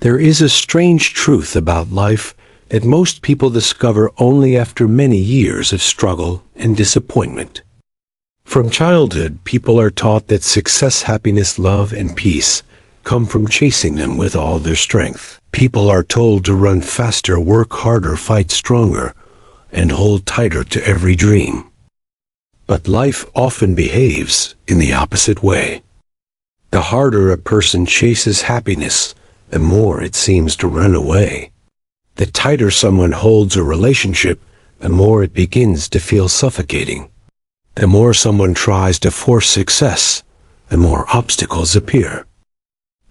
There is a strange truth about life that most people discover only after many years of struggle and disappointment. From childhood, people are taught that success, happiness, love, and peace come from chasing them with all their strength. People are told to run faster, work harder, fight stronger, and hold tighter to every dream. But life often behaves in the opposite way. The harder a person chases happiness, the more it seems to run away. The tighter someone holds a relationship, the more it begins to feel suffocating. The more someone tries to force success, the more obstacles appear.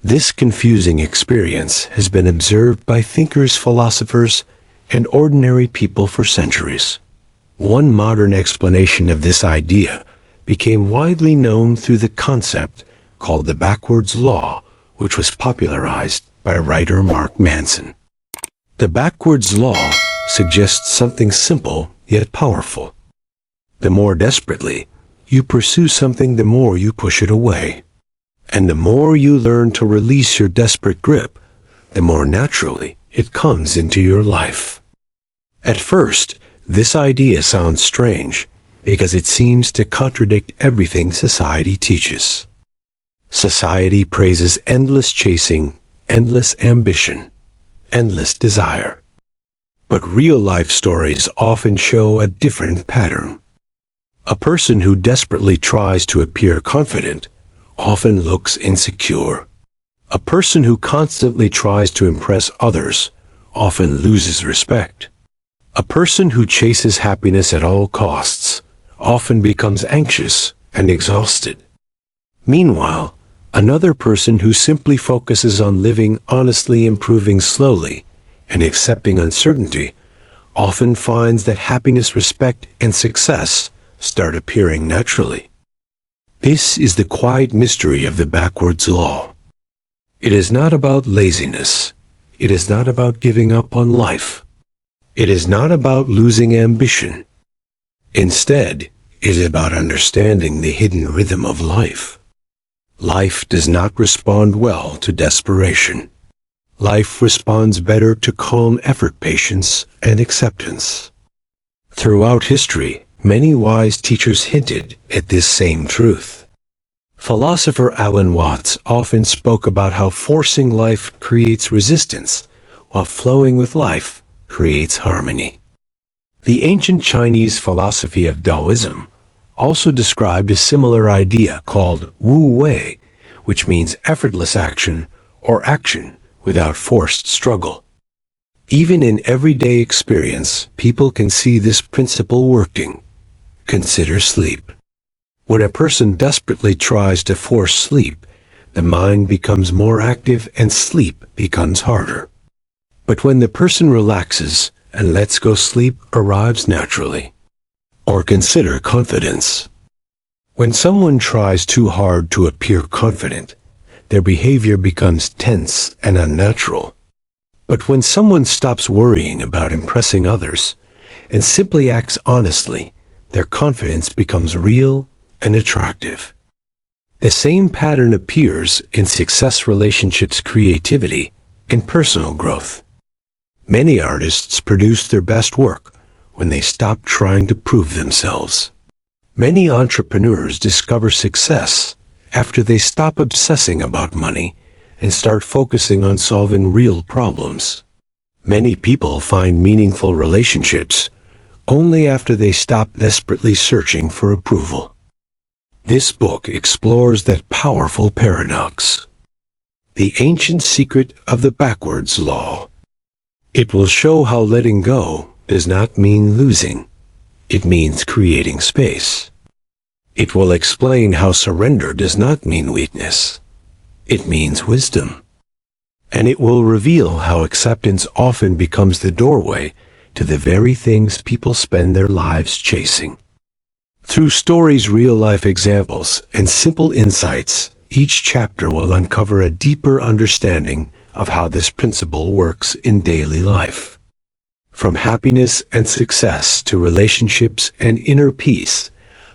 This confusing experience has been observed by thinkers, philosophers, and ordinary people for centuries. One modern explanation of this idea became widely known through the concept called the backwards law, which was popularized by writer Mark Manson. The backwards law suggests something simple yet powerful. The more desperately you pursue something, the more you push it away. And the more you learn to release your desperate grip, the more naturally it comes into your life. At first, this idea sounds strange because it seems to contradict everything society teaches. Society praises endless chasing, endless ambition, endless desire. But real-life stories often show a different pattern. A person who desperately tries to appear confident often looks insecure. A person who constantly tries to impress others often loses respect. A person who chases happiness at all costs often becomes anxious and exhausted. Meanwhile, another person who simply focuses on living honestly, improving slowly, and accepting uncertainty often finds that happiness, respect, and success start appearing naturally. This is the quiet mystery of the backwards law. It is not about laziness. It is not about giving up on life. It is not about losing ambition. Instead, it is about understanding the hidden rhythm of life. Life does not respond well to desperation. Life responds better to calm effort, patience, and acceptance. Throughout history, many wise teachers hinted at this same truth. Philosopher Alan Watts often spoke about how forcing life creates resistance, while flowing with life creates harmony. The ancient Chinese philosophy of Taoism also described a similar idea called Wu Wei, which means effortless action or action without forced struggle. Even in everyday experience, people can see this principle working. Consider sleep. When a person desperately tries to force sleep, the mind becomes more active and sleep becomes harder. But when the person relaxes and lets go, sleep arrives naturally. Or consider confidence. When someone tries too hard to appear confident, their behavior becomes tense and unnatural. But when someone stops worrying about impressing others and simply acts honestly, their confidence becomes real and attractive. The same pattern appears in success, relationships, creativity, and personal growth. Many artists produce their best work when they stop trying to prove themselves. Many entrepreneurs discover success after they stop obsessing about money and start focusing on solving real problems. Many people find meaningful relationships only after they stop desperately searching for approval. This book explores that powerful paradox, the ancient secret of the backwards law. It will show how letting go does not mean losing. It means creating space. It will explain how surrender does not mean weakness. It means wisdom. And it will reveal how acceptance often becomes the doorway to the very things people spend their lives chasing. Through stories, real-life examples, and simple insights, each chapter will uncover a deeper understanding of how this principle works in daily life. From happiness and success to relationships and inner peace,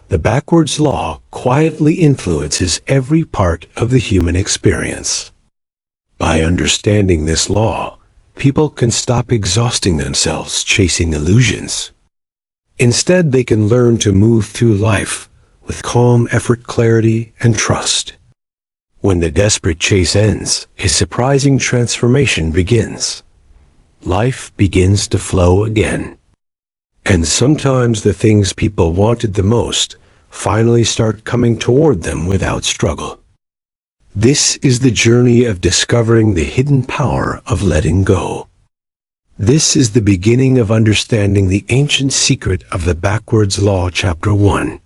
the backwards law quietly influences every part of the human experience. By understanding this law, people can stop exhausting themselves chasing illusions. Instead, they can learn to move through life with calm effort, clarity, and trust. When the desperate chase ends, a surprising transformation begins. Life begins to flow again. And sometimes the things people wanted the most finally start coming toward them without struggle. This is the journey of discovering the hidden power of letting go. This is the beginning of understanding the ancient secret of the backwards law, Chapter 1.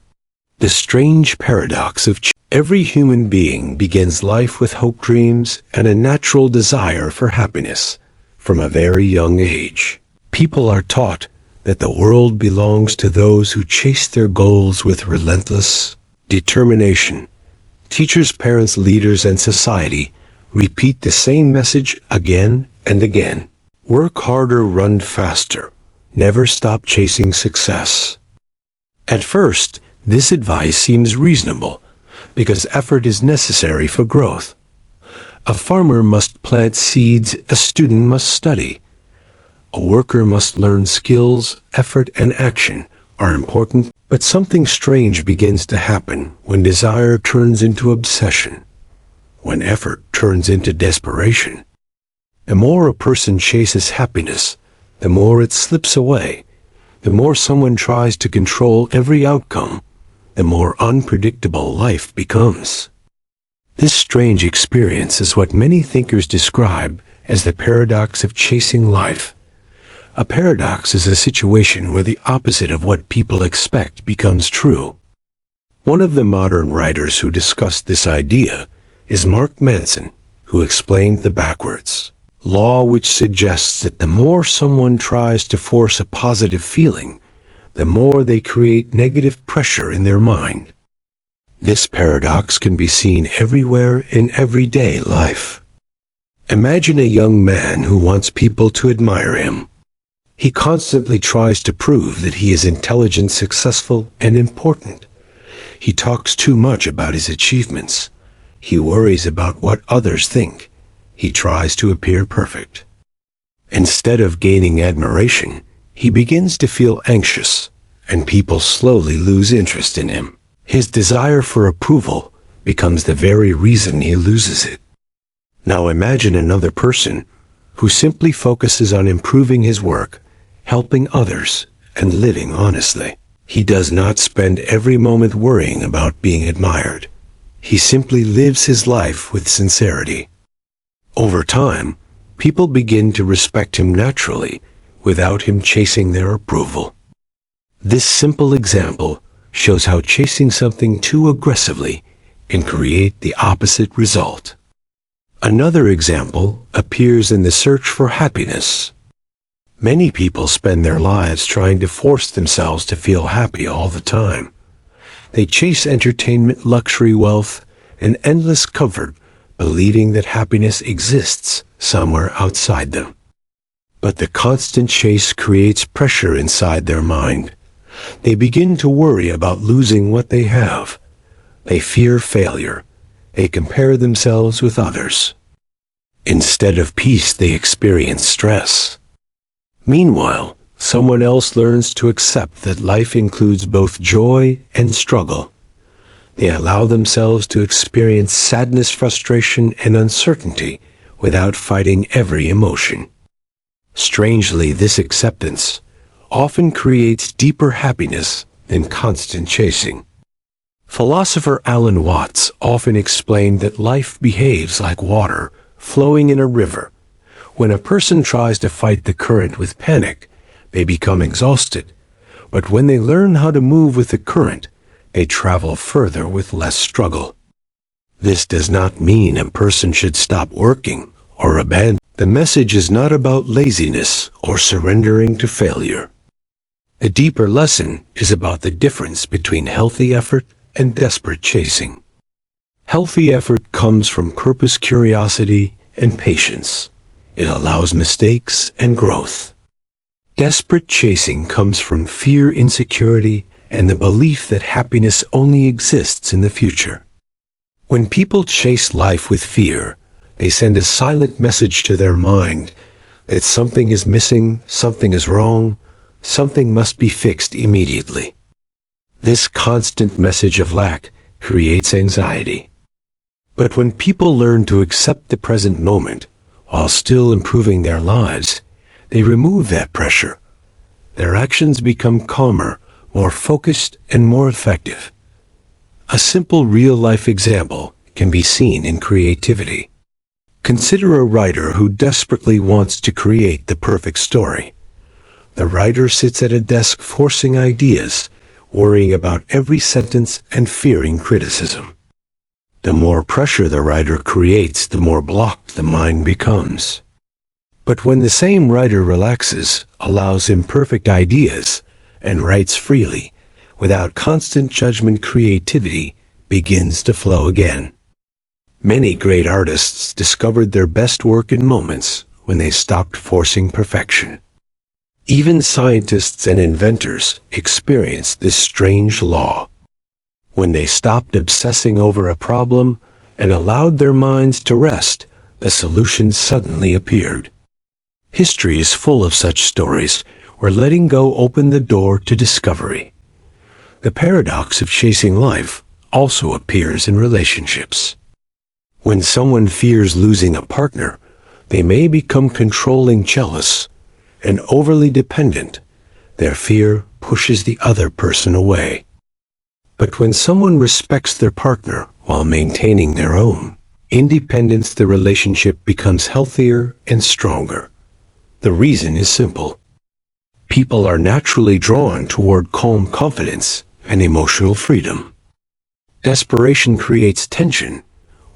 The strange paradox of every human being begins life with hope, dreams, and a natural desire for happiness. From a very young age, people are taught that the world belongs to those who chase their goals with relentless determination. Teachers, parents, leaders, and society repeat the same message again and again. Work harder, run faster. Never stop chasing success. At first, this advice seems reasonable because effort is necessary for growth. A farmer must plant seeds, a student must study. A worker must learn skills. Effort and action are important, but something strange begins to happen when desire turns into obsession, when effort turns into desperation. The more a person chases happiness, the more it slips away. The more someone tries to control every outcome, the more unpredictable life becomes. This strange experience is what many thinkers describe as the paradox of chasing life. A paradox is a situation where the opposite of what people expect becomes true. One of the modern writers who discussed this idea is Mark Manson, who explained the backwards law, which suggests that the more someone tries to force a positive feeling, the more they create negative pressure in their mind. This paradox can be seen everywhere in everyday life. Imagine a young man who wants people to admire him. He constantly tries to prove that he is intelligent, successful, and important. He talks too much about his achievements. He worries about what others think. He tries to appear perfect. Instead of gaining admiration, he begins to feel anxious, and people slowly lose interest in him. His desire for approval becomes the very reason he loses it. Now imagine another person who simply focuses on improving his work, helping others, and living honestly. He does not spend every moment worrying about being admired. He simply lives his life with sincerity. Over time, people begin to respect him naturally, without him chasing their approval. This simple example shows how chasing something too aggressively can create the opposite result. Another example appears in the search for happiness. Many people spend their lives trying to force themselves to feel happy all the time. They chase entertainment, luxury, wealth, and endless comfort, believing that happiness exists somewhere outside them. But the constant chase creates pressure inside their mind. They begin to worry about losing what they have. They fear failure. They compare themselves with others. Instead of peace, they experience stress. Meanwhile, someone else learns to accept that life includes both joy and struggle. They allow themselves to experience sadness, frustration, and uncertainty without fighting every emotion. Strangely, this acceptance often creates deeper happiness than constant chasing. Philosopher Alan Watts often explained that life behaves like water flowing in a river. When a person tries to fight the current with panic, they become exhausted. But when they learn how to move with the current, they travel further with less struggle. This does not mean a person should stop working or abandon. The message is not about laziness or surrendering to failure. The deeper lesson is about the difference between healthy effort and desperate chasing. Healthy effort comes from purpose, curiosity, and patience. It allows mistakes and growth. Desperate chasing comes from fear, insecurity, and the belief that happiness only exists in the future. When people chase life with fear, They send a silent message to their mind that something is missing, something is wrong, something must be fixed immediately. This constant message of lack creates anxiety. But when people learn to accept the present moment while still improving their lives, they remove that pressure. Their actions become calmer, more focused, and more effective. A simple real-life example can be seen in creativity. Consider a writer who desperately wants to create the perfect story. The writer sits at a desk forcing ideas, worrying about every sentence and fearing criticism. The more pressure the writer creates, the more blocked the mind becomes. But when the same writer relaxes, allows imperfect ideas, and writes freely, without constant judgment, creativity begins to flow again. Many great artists discovered their best work in moments when they stopped forcing perfection. Even scientists and inventors experienced this strange law. When they stopped obsessing over a problem and allowed their minds to rest, the solution suddenly appeared. History is full of such stories where letting go opened the door to discovery. The paradox of chasing life also appears in relationships. When someone fears losing a partner, they may become controlling, jealous, and overly dependent. Their fear pushes the other person away. But when someone respects their partner while maintaining their own independence, the relationship becomes healthier and stronger. The reason is simple. People are naturally drawn toward calm confidence and emotional freedom. Desperation creates tension,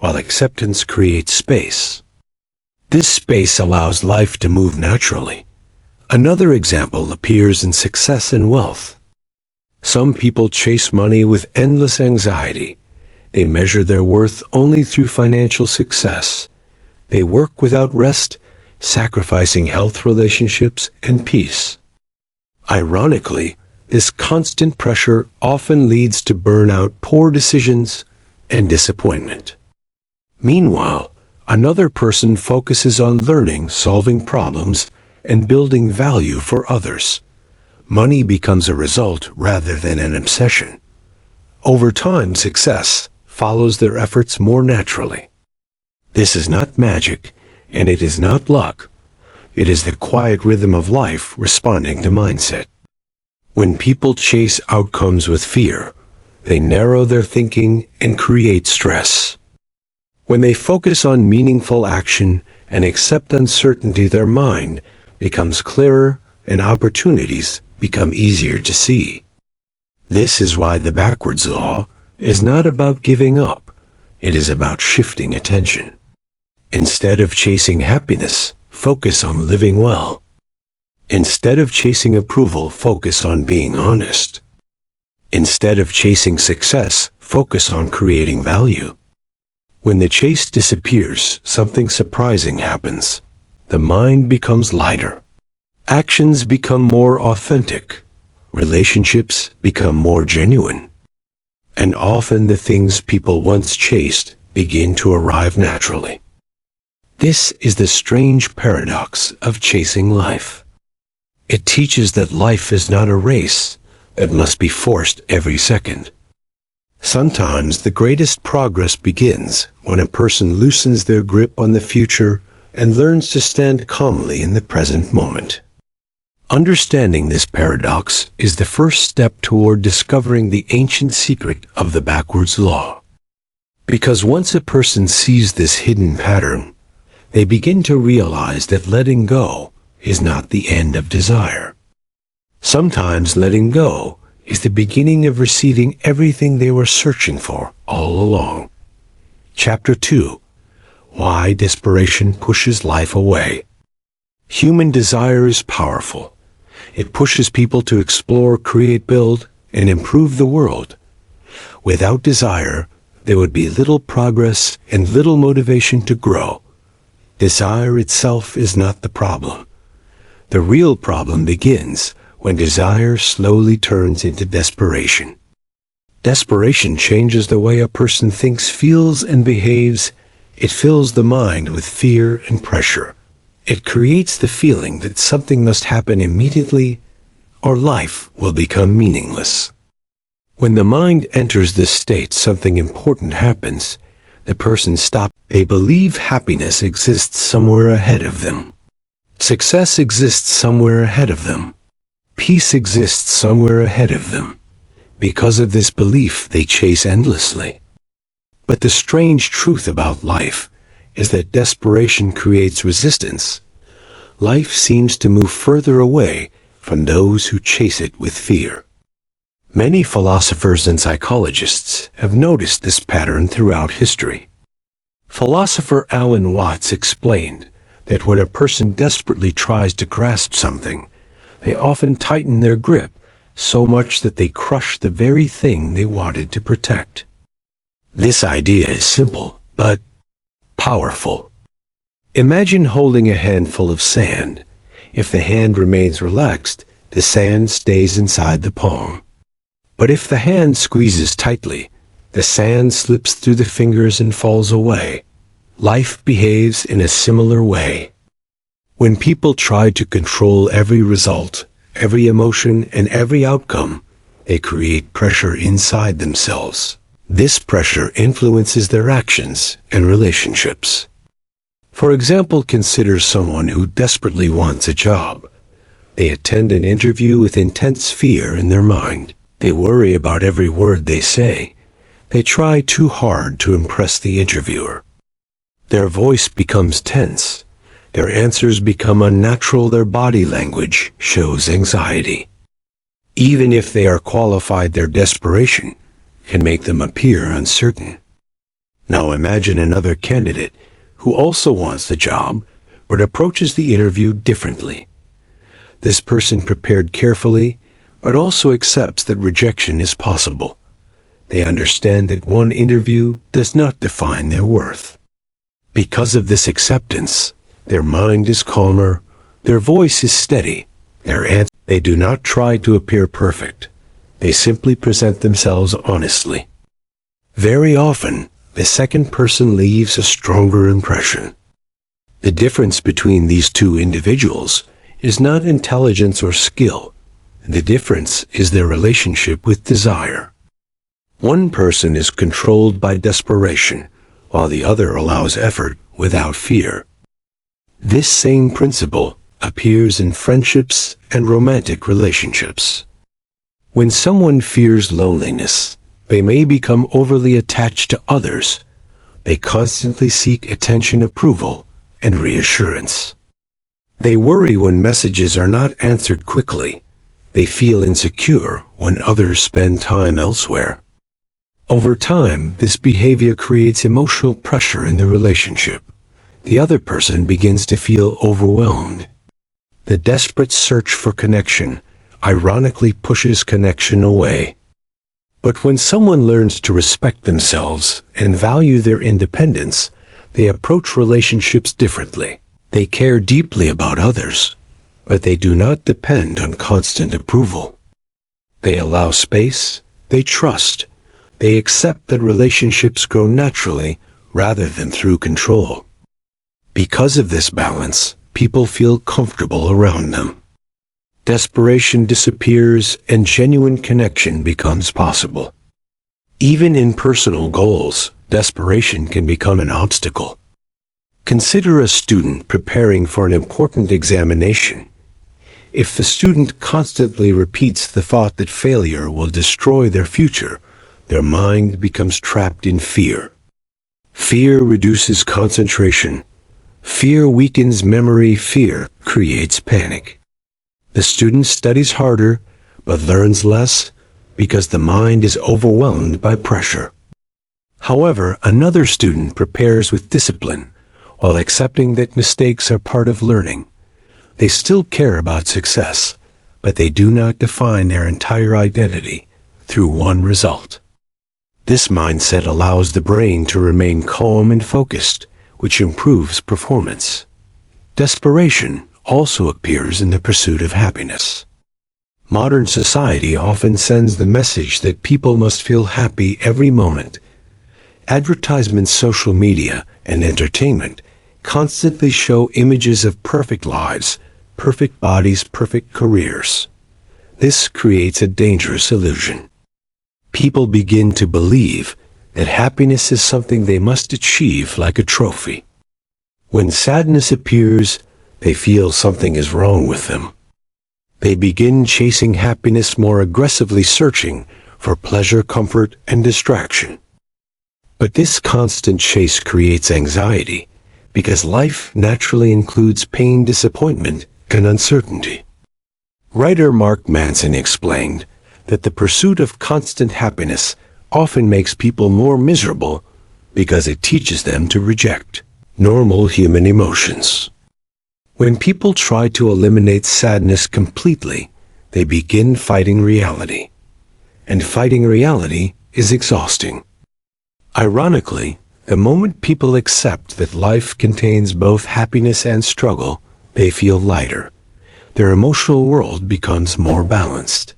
while acceptance creates space. This space allows life to move naturally. Another example appears in success and wealth. Some people chase money with endless anxiety. They measure their worth only through financial success. They work without rest, sacrificing health, relationships, and peace. Ironically, this constant pressure often leads to burnout, poor decisions, and disappointment. Meanwhile, another person focuses on learning, solving problems, and building value for others. Money becomes a result rather than an obsession. Over time, success follows their efforts more naturally. This is not magic, and it is not luck. It is the quiet rhythm of life responding to mindset. When people chase outcomes with fear, they narrow their thinking and create stress. When they focus on meaningful action and accept uncertainty, their mind becomes clearer and opportunities become easier to see. This is why the backwards law is not about giving up. It is about shifting attention. Instead of chasing happiness, focus on living well. Instead of chasing approval, focus on being honest. Instead of chasing success, focus on creating value. When the chase disappears, something surprising happens. The mind becomes lighter. Actions become more authentic. Relationships become more genuine. And often the things people once chased begin to arrive naturally. This is the strange paradox of chasing life. It teaches that life is not a race that must be forced every second. Sometimes the greatest progress begins when a person loosens their grip on the future and learns to stand calmly in the present moment. Understanding this paradox is the first step toward discovering the ancient secret of the backwards law. Because once a person sees this hidden pattern, they begin to realize that letting go is not the end of desire. Sometimes letting go is the beginning of receiving everything they were searching for all along. Chapter 2. Why desperation pushes life away. Human desire is powerful. It pushes people to explore, create, build, and improve the world. Without desire, there would be little progress and little motivation to grow. Desire itself is not the problem. The real problem begins when desire slowly turns into desperation. Desperation changes the way a person thinks, feels, and behaves, It fills the mind with fear and pressure. It creates the feeling that something must happen immediately or life will become meaningless. When the mind enters this state, something important happens. The person stops. They believe happiness exists somewhere ahead of them. Success exists somewhere ahead of them. Peace exists somewhere ahead of them. Because of this belief, they chase endlessly. But the strange truth about life is that desperation creates resistance. Life seems to move further away from those who chase it with fear. Many philosophers and psychologists have noticed this pattern throughout history. Philosopher Alan Watts explained that when a person desperately tries to grasp something, they often tighten their grip so much that they crush the very thing they wanted to protect. This idea is simple, but powerful. Imagine holding a handful of sand. If the hand remains relaxed, the sand stays inside the palm. But if the hand squeezes tightly, the sand slips through the fingers and falls away. Life behaves in a similar way. When people try to control every result, every emotion, and every outcome, they create pressure inside themselves. This pressure influences their actions and relationships. For example, consider someone who desperately wants a job. They attend an interview with intense fear in their mind. They worry about every word they say. They try too hard to impress the interviewer. Their voice becomes tense. Their answers become unnatural. Their body language shows anxiety. Even if they are qualified, their desperation can make them appear uncertain. Now imagine another candidate who also wants the job, but approaches the interview differently. This person prepared carefully, but also accepts that rejection is possible. They understand that one interview does not define their worth. Because of this acceptance, their mind is calmer, their voice is steady, they do not try to appear perfect. They simply present themselves honestly. Very often, the second person leaves a stronger impression. The difference between these two individuals is not intelligence or skill. The difference is their relationship with desire. One person is controlled by desperation, while the other allows effort without fear. This same principle appears in friendships and romantic relationships. When someone fears loneliness, they may become overly attached to others. They constantly seek attention, approval, and reassurance. They worry when messages are not answered quickly. They feel insecure when others spend time elsewhere. Over time, this behavior creates emotional pressure in the relationship. The other person begins to feel overwhelmed. The desperate search for connection ironically pushes connection away. But when someone learns to respect themselves and value their independence, they approach relationships differently. They care deeply about others, but they do not depend on constant approval. They allow space, they trust, they accept that relationships grow naturally rather than through control. Because of this balance, people feel comfortable around them. Desperation disappears and genuine connection becomes possible. Even in personal goals, desperation can become an obstacle. Consider a student preparing for an important examination. If the student constantly repeats the thought that failure will destroy their future, their mind becomes trapped in fear. Fear reduces concentration. Fear weakens memory. Fear creates panic. The student studies harder, but learns less because the mind is overwhelmed by pressure. However, another student prepares with discipline, while accepting that mistakes are part of learning. They still care about success, but they do not define their entire identity through one result. This mindset allows the brain to remain calm and focused, which improves performance. Desperation also appears in the pursuit of happiness. Modern society often sends the message that people must feel happy every moment, Advertisements, social media, and entertainment constantly show images of perfect lives, perfect bodies, perfect careers. This creates a dangerous illusion. People begin to believe that happiness is something they must achieve like a trophy. When sadness appears, they feel something is wrong with them. They begin chasing happiness more aggressively, searching for pleasure, comfort, and distraction. But this constant chase creates anxiety, because life naturally includes pain, disappointment, and uncertainty. Writer Mark Manson explained that the pursuit of constant happiness often makes people more miserable because it teaches them to reject normal human emotions. When people try to eliminate sadness completely, they begin fighting reality. And fighting reality is exhausting. Ironically, the moment people accept that life contains both happiness and struggle, they feel lighter. Their emotional world becomes more balanced.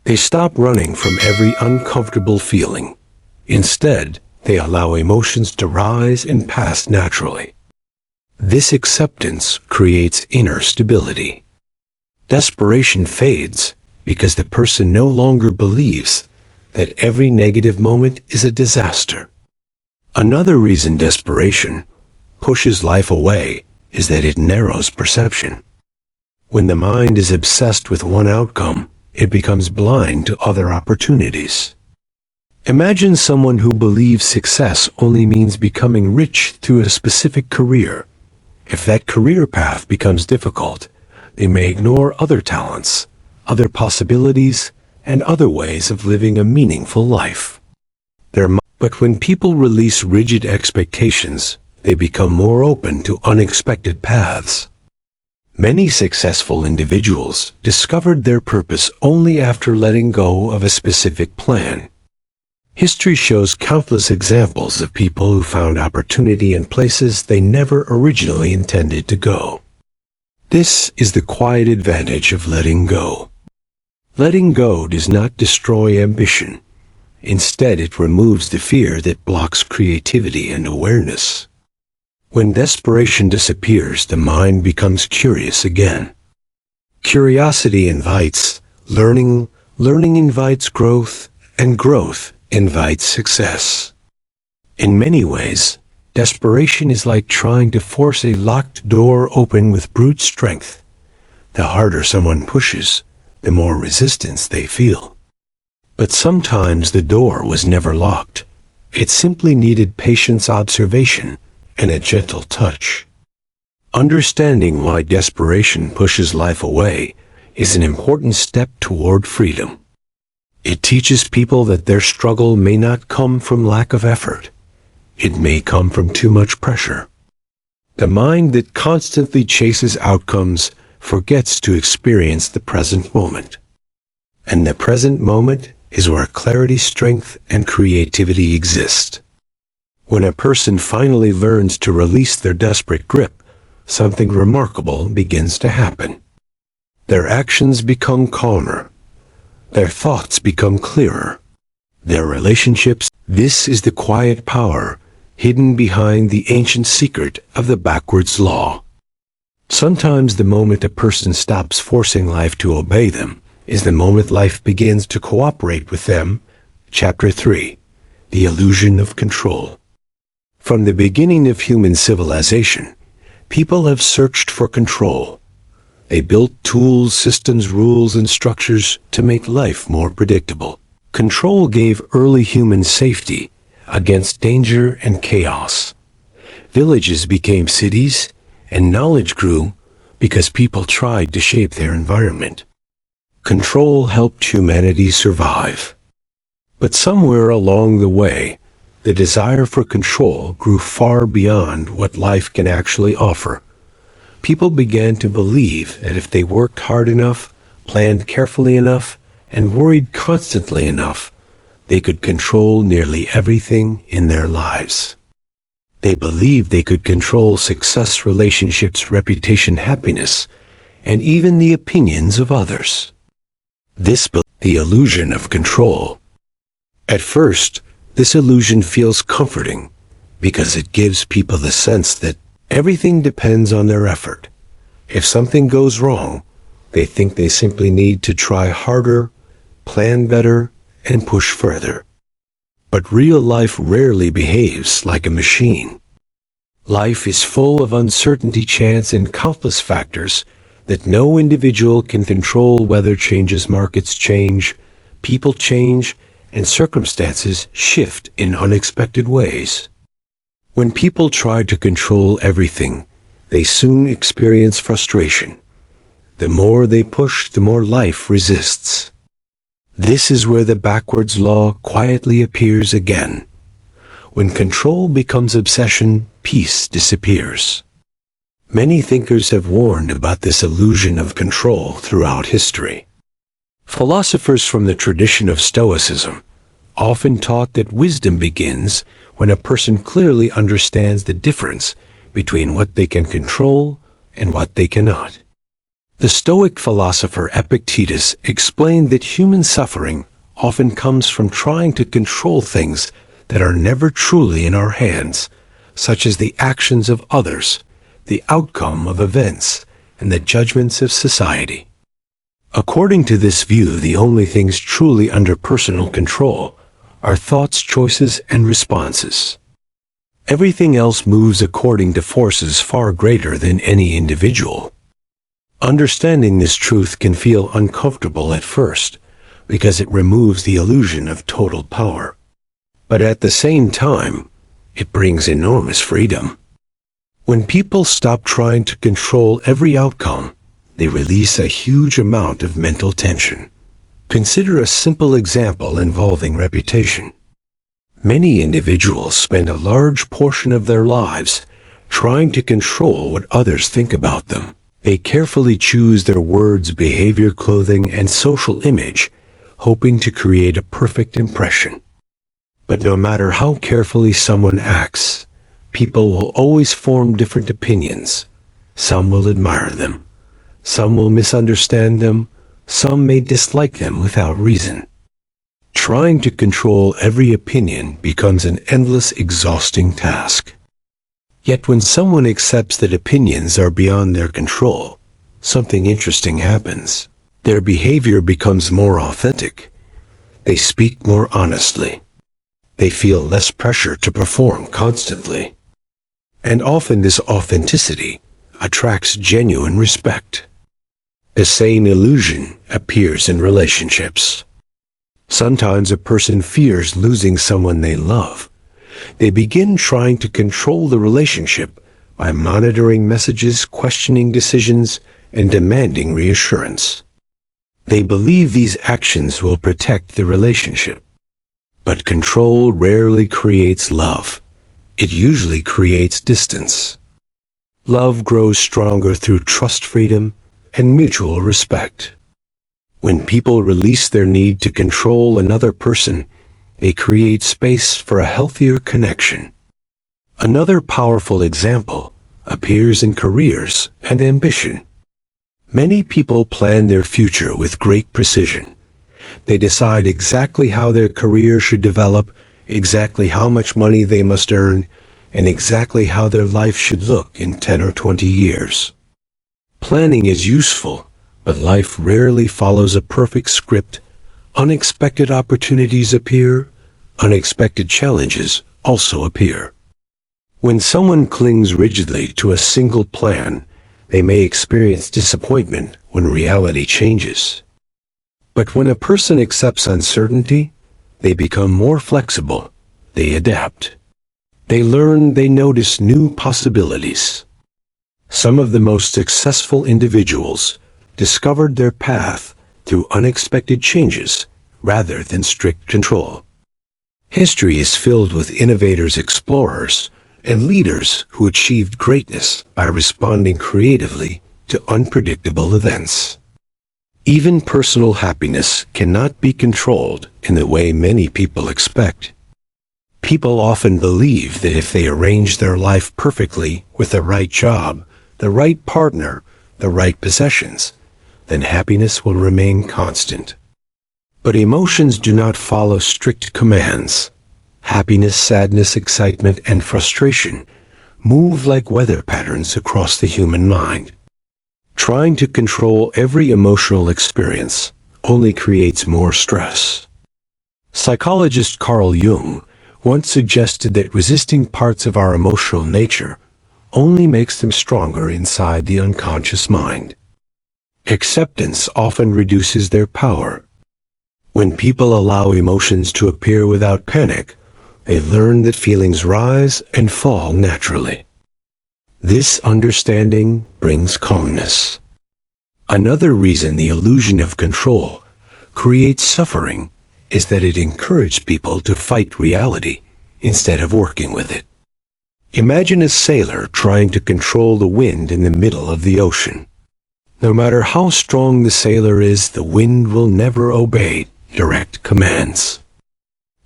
They stop running from every uncomfortable feeling. Instead, they allow emotions to rise and pass naturally. This acceptance creates inner stability. Desperation fades because the person no longer believes that every negative moment is a disaster. Another reason desperation pushes life away is that it narrows perception. When the mind is obsessed with one outcome, it becomes blind to other opportunities. Imagine someone who believes success only means becoming rich through a specific career. If that career path becomes difficult, they may ignore other talents, other possibilities, and other ways of living a meaningful life. But when people release rigid expectations, they become more open to unexpected paths. Many successful individuals discovered their purpose only after letting go of a specific plan. History shows countless examples of people who found opportunity in places they never originally intended to go. This is the quiet advantage of letting go. Letting go does not destroy ambition. Instead, it removes the fear that blocks creativity and awareness. When desperation disappears, the mind becomes curious again. Curiosity invites learning, learning invites growth, and growth invites success. In many ways, desperation is like trying to force a locked door open with brute strength. The harder someone pushes, the more resistance they feel. But sometimes the door was never locked. It simply needed patience, observation, and a gentle touch. Understanding why desperation pushes life away is an important step toward freedom. It teaches people that their struggle may not come from lack of effort. It may come from too much pressure. The mind that constantly chases outcomes forgets to experience the present moment. And the present moment is where clarity, strength, and creativity exist. When a person finally learns to release their desperate grip, something remarkable begins to happen. Their actions become calmer. Their thoughts become clearer. Their relationships. This is the quiet power hidden behind the ancient secret of the backwards law. Sometimes the moment a person stops forcing life to obey them is the moment life begins to cooperate with them. Chapter 3. The Illusion of Control. From the beginning of human civilization, people have searched for control. They built tools, systems, rules, and structures to make life more predictable. Control gave early humans safety against danger and chaos. Villages became cities, and knowledge grew because people tried to shape their environment. Control helped humanity survive. But somewhere along the way, the desire for control grew far beyond what life can actually offer. People began to believe that if they worked hard enough, planned carefully enough, and worried constantly enough, they could control nearly everything in their lives. They believed they could control success, relationships, reputation, happiness, and even the opinions of others. The illusion of control. At first, This illusion feels comforting because it gives people the sense that everything depends on their effort. If something goes wrong, they think they simply need to try harder, plan better, and push further. But real life rarely behaves like a machine. Life is full of uncertainty, chance, and countless factors that no individual can control. Weather changes, markets change, people change, and circumstances shift in unexpected ways. When people try to control everything, they soon experience frustration. The more they push, the more life resists. This is where the backwards law quietly appears again. When control becomes obsession, peace disappears. Many thinkers have warned about this illusion of control throughout history. Philosophers from the tradition of Stoicism often taught that wisdom begins when a person clearly understands the difference between what they can control and what they cannot. The Stoic philosopher Epictetus explained that human suffering often comes from trying to control things that are never truly in our hands, such as the actions of others, the outcome of events, and the judgments of society. According to this view, the only things truly under personal control are thoughts, choices, and responses. Everything else moves according to forces far greater than any individual. Understanding this truth can feel uncomfortable at first because it removes the illusion of total power. But at the same time, it brings enormous freedom. When people stop trying to control every outcome, they release a huge amount of mental tension. Consider a simple example involving reputation. Many individuals spend a large portion of their lives trying to control what others think about them. They carefully choose their words, behavior, clothing, and social image, hoping to create a perfect impression. But no matter how carefully someone acts, people will always form different opinions. Some will admire them. Some will misunderstand them. Some may dislike them without reason. Trying to control every opinion becomes an endless, exhausting task. Yet when someone accepts that opinions are beyond their control, something interesting happens. Their behavior becomes more authentic. They speak more honestly. They feel less pressure to perform constantly. And often this authenticity attracts genuine respect. The same illusion appears in relationships. Sometimes a person fears losing someone they love. They begin trying to control the relationship by monitoring messages, questioning decisions, and demanding reassurance. They believe these actions will protect the relationship. But control rarely creates love. It usually creates distance. Love grows stronger through trust, freedom, and mutual respect. When people release their need to control another person, they create space for a healthier connection. Another powerful example appears in careers and ambition. Many people plan their future with great precision. They decide exactly how their career should develop, exactly how much money they must earn, and exactly how their life should look in 10 or 20 years. Planning is useful, but life rarely follows a perfect script. Unexpected opportunities appear. Unexpected challenges also appear. When someone clings rigidly to a single plan, they may experience disappointment when reality changes. But when a person accepts uncertainty, they become more flexible. They adapt. They learn, they notice new possibilities. Some of the most successful individuals discovered their path through unexpected changes rather than strict control. History is filled with innovators, explorers, and leaders who achieved greatness by responding creatively to unpredictable events. Even personal happiness cannot be controlled in the way many people expect. People often believe that if they arrange their life perfectly with the right job, the right partner, the right possessions, then happiness will remain constant. But emotions do not follow strict commands. happiness, sadness, excitement, and frustration move like weather patterns across the human mind. Trying to control every emotional experience only creates more stress. Psychologist Carl Jung once suggested that resisting parts of our emotional nature only makes them stronger inside the unconscious mind. Acceptance often reduces their power. When people allow emotions to appear without panic, they learn that feelings rise and fall naturally. This understanding brings calmness. Another reason the illusion of control creates suffering is that it encourages people to fight reality instead of working with it. Imagine a sailor trying to control the wind in the middle of the ocean. No matter how strong the sailor is, the wind will never obey direct commands.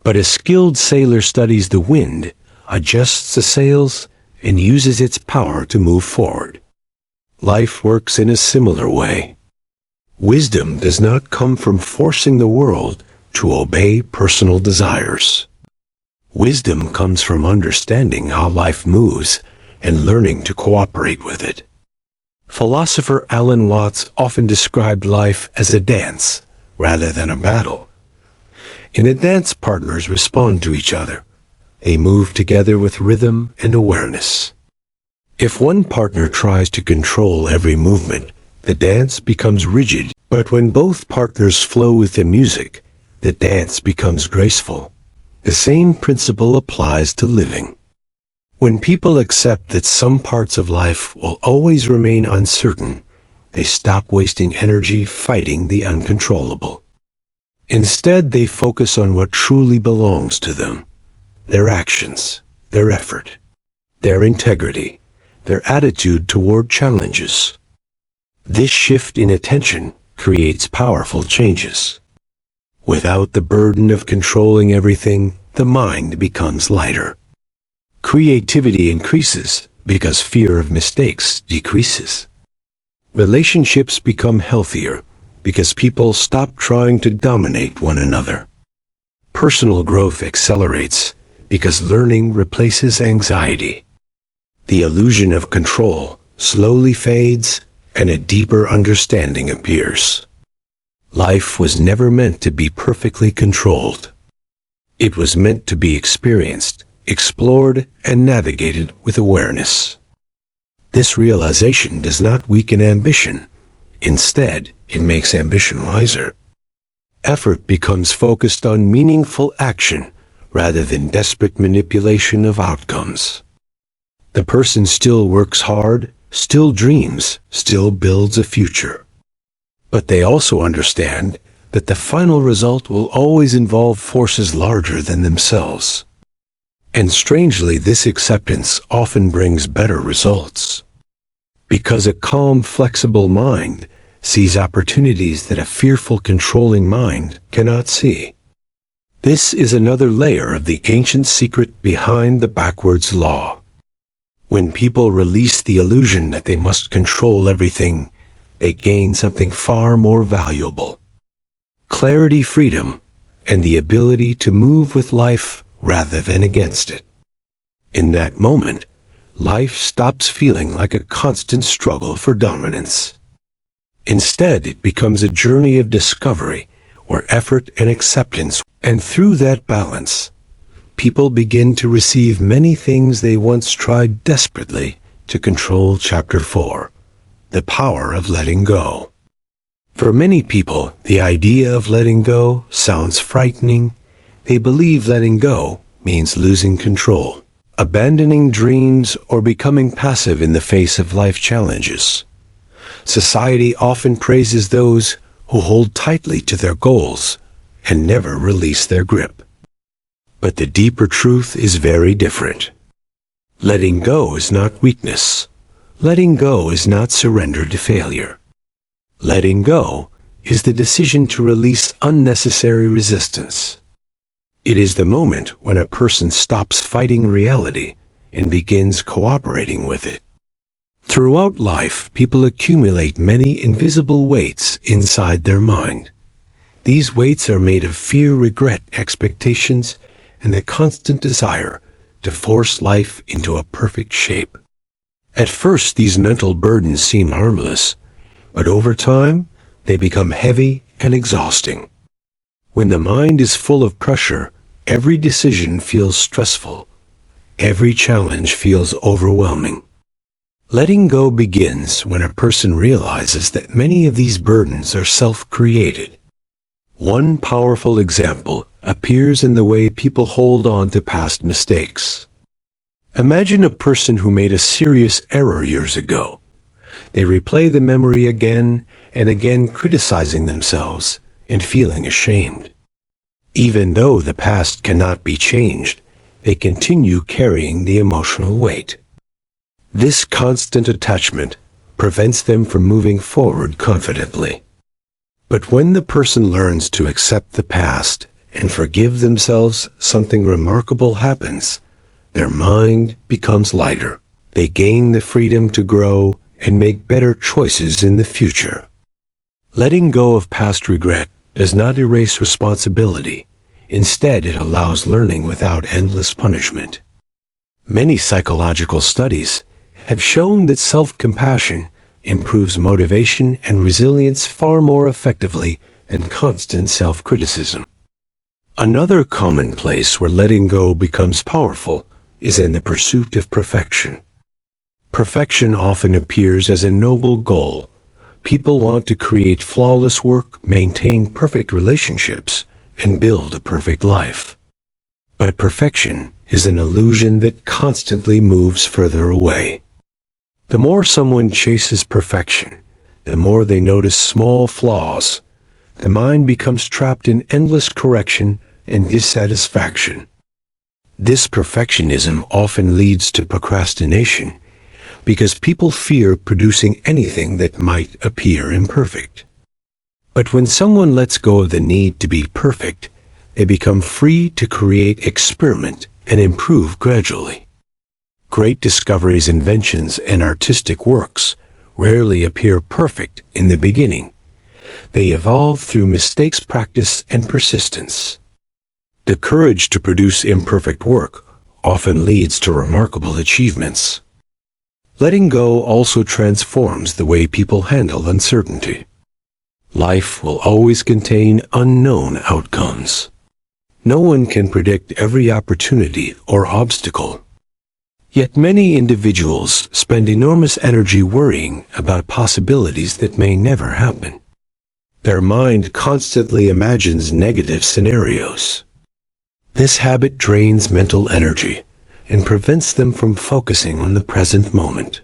But a skilled sailor studies the wind, adjusts the sails, and uses its power to move forward. Life works in a similar way. Wisdom does not come from forcing the world to obey personal desires. Wisdom comes from understanding how life moves and learning to cooperate with it. Philosopher Alan Watts often described life as a dance rather than a battle. In a dance, partners respond to each other. They move together with rhythm and awareness. If one partner tries to control every movement, the dance becomes rigid, but when both partners flow with the music, the dance becomes graceful. The same principle applies to living. When people accept that some parts of life will always remain uncertain, they stop wasting energy fighting the uncontrollable. Instead, they focus on what truly belongs to them: their actions, their effort, their integrity, their attitude toward challenges. This shift in attention creates powerful changes. Without the burden of controlling everything, the mind becomes lighter. Creativity increases because fear of mistakes decreases. Relationships become healthier because people stop trying to dominate one another. Personal growth accelerates because learning replaces anxiety. The illusion of control slowly fades and a deeper understanding appears. Life was never meant to be perfectly controlled. It was meant to be experienced, explored, and navigated with awareness. This realization does not weaken ambition. Instead, it makes ambition wiser. Effort becomes focused on meaningful action rather than desperate manipulation of outcomes. The person still works hard, still dreams, still builds a future. But they also understand that the final result will always involve forces larger than themselves. And strangely, this acceptance often brings better results. Because a calm, flexible mind sees opportunities that a fearful, controlling mind cannot see. This is another layer of the ancient secret behind the backwards law. When people release the illusion that they must control everything, they gain something far more valuable: clarity, freedom, and the ability to move with life rather than against it. In that moment, life stops feeling like a constant struggle for dominance. Instead, it becomes a journey of discovery where effort and acceptance, and through that balance, people begin to receive many things they once tried desperately to control. Chapter 4. The Power of Letting Go. For many people, the idea of letting go sounds frightening. They believe letting go means losing control, abandoning dreams, or becoming passive in the face of life challenges. Society often praises those who hold tightly to their goals and never release their grip. But the deeper truth is very different. Letting go is not weakness. Letting go is not surrender to failure. Letting go is the decision to release unnecessary resistance. It is the moment when a person stops fighting reality and begins cooperating with it. Throughout life, people accumulate many invisible weights inside their mind. These weights are made of fear, regret, expectations, and the constant desire to force life into a perfect shape. At first, these mental burdens seem harmless, but over time, they become heavy and exhausting. When the mind is full of pressure, every decision feels stressful. Every challenge feels overwhelming. Letting go begins when a person realizes that many of these burdens are self-created. One powerful example appears in the way people hold on to past mistakes. Imagine a person who made a serious error years ago. They replay the memory again and again, criticizing themselves and feeling ashamed. Even though the past cannot be changed, they continue carrying the emotional weight. This constant attachment prevents them from moving forward confidently. But when the person learns to accept the past and forgive themselves, something remarkable happens. Their mind becomes lighter. They gain the freedom to grow and make better choices in the future. Letting go of past regret does not erase responsibility. Instead, it allows learning without endless punishment. Many psychological studies have shown that self-compassion improves motivation and resilience far more effectively than constant self-criticism. Another common place where letting go becomes powerful is in the pursuit of perfection. Perfection often appears as a noble goal. People want to create flawless work, maintain perfect relationships, and build a perfect life. But perfection is an illusion that constantly moves further away. The more someone chases perfection, the more they notice small flaws. The mind becomes trapped in endless correction and dissatisfaction. This perfectionism often leads to procrastination because people fear producing anything that might appear imperfect. But when someone lets go of the need to be perfect, they become free to create, experiment, and improve gradually. Great discoveries, inventions, and artistic works rarely appear perfect in the beginning. They evolve through mistakes, practice, and persistence. The courage to produce imperfect work often leads to remarkable achievements. Letting go also transforms the way people handle uncertainty. Life will always contain unknown outcomes. No one can predict every opportunity or obstacle. Yet many individuals spend enormous energy worrying about possibilities that may never happen. Their mind constantly imagines negative scenarios. This habit drains mental energy and prevents them from focusing on the present moment.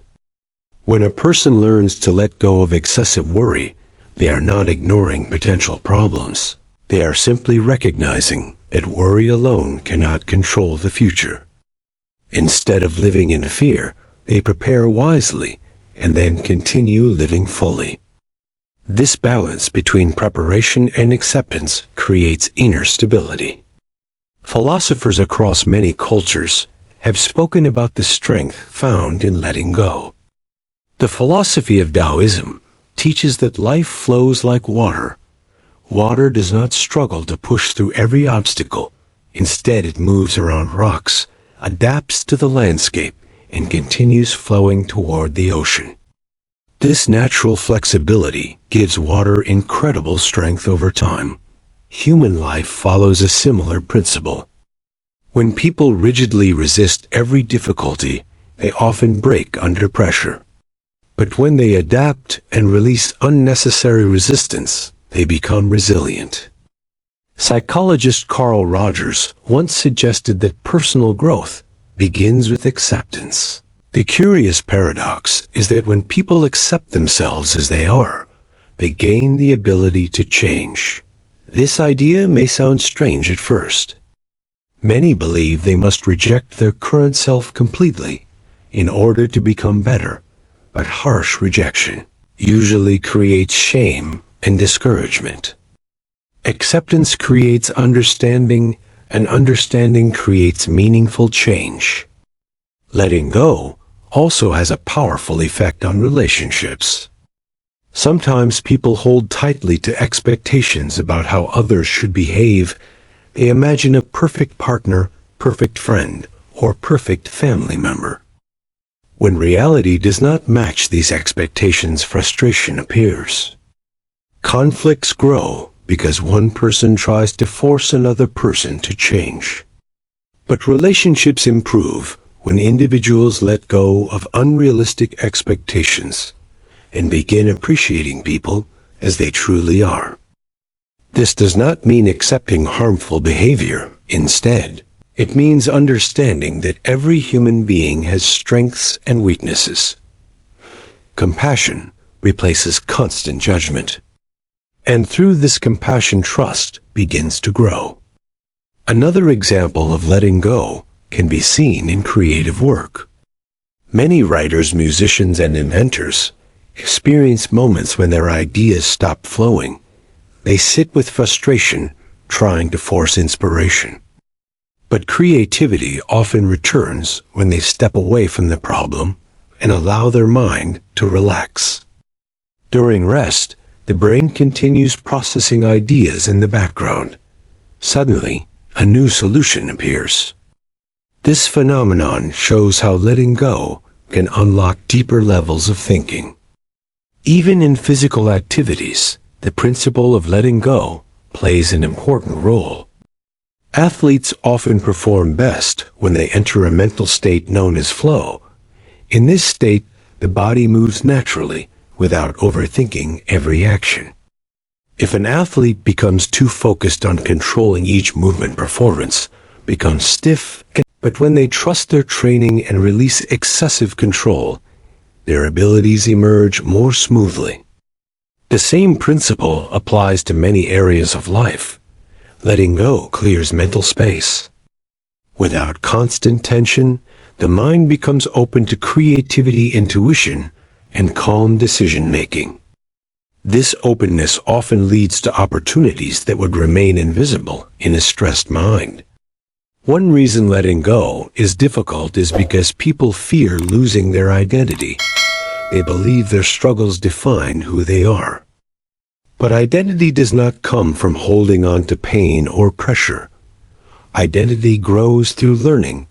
When a person learns to let go of excessive worry, they are not ignoring potential problems. They are simply recognizing that worry alone cannot control the future. Instead of living in fear, they prepare wisely and then continue living fully. This balance between preparation and acceptance creates inner stability. Philosophers across many cultures have spoken about the strength found in letting go. The philosophy of Taoism teaches that life flows like water. Water does not struggle to push through every obstacle. Instead, it moves around rocks, adapts to the landscape, and continues flowing toward the ocean. This natural flexibility gives water incredible strength over time. Human life follows a similar principle. When people rigidly resist every difficulty, they often break under pressure. But when they adapt and release unnecessary resistance, they become resilient. Psychologist Carl Rogers once suggested that personal growth begins with acceptance. The curious paradox is that when people accept themselves as they are, they gain the ability to change. This idea may sound strange at first. Many believe they must reject their current self completely in order to become better, but harsh rejection usually creates shame and discouragement. Acceptance creates understanding, and understanding creates meaningful change. Letting go also has a powerful effect on relationships. Sometimes people hold tightly to expectations about how others should behave. They imagine a perfect partner, perfect friend, or perfect family member. When reality does not match these expectations, frustration appears. Conflicts grow because one person tries to force another person to change. But relationships improve when individuals let go of unrealistic expectations and begin appreciating people as they truly are. This does not mean accepting harmful behavior. Instead, it means understanding that every human being has strengths and weaknesses. Compassion replaces constant judgment. And through this compassion, trust begins to grow. Another example of letting go can be seen in creative work. Many writers, musicians, and inventors experience moments when their ideas stop flowing. They sit with frustration, trying to force inspiration. But creativity often returns when they step away from the problem and allow their mind to relax. During rest, the brain continues processing ideas in the background. Suddenly, a new solution appears. This phenomenon shows how letting go can unlock deeper levels of thinking. Even in physical activities, the principle of letting go plays an important role. Athletes often perform best when they enter a mental state known as flow. In this state, the body moves naturally without overthinking every action. If an athlete becomes too focused on controlling each movement, performance becomes stiff. But when they trust their training and release excessive control, their abilities emerge more smoothly. The same principle applies to many areas of life. Letting go clears mental space. Without constant tension, the mind becomes open to creativity, intuition, and calm decision-making. This openness often leads to opportunities that would remain invisible in a stressed mind. One reason letting go is difficult is because people fear losing their identity. They believe their struggles define who they are. But identity does not come from holding on to pain or pressure. Identity grows through learning,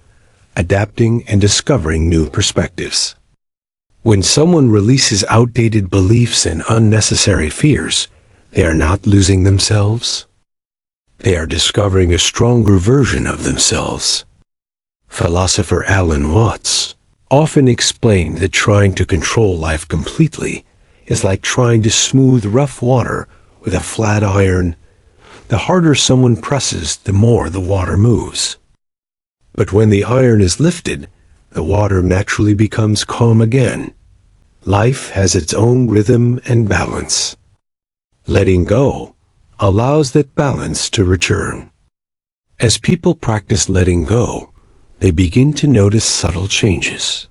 adapting, and discovering new perspectives. When someone releases outdated beliefs and unnecessary fears, they are not losing themselves. They are discovering a stronger version of themselves. Philosopher Alan Watts often explained that trying to control life completely is like trying to smooth rough water with a flat iron. The harder someone presses, the more the water moves. But when the iron is lifted, the water naturally becomes calm again. Life has its own rhythm and balance. Letting go allows that balance to return. As people practice letting go, they begin to notice subtle changes.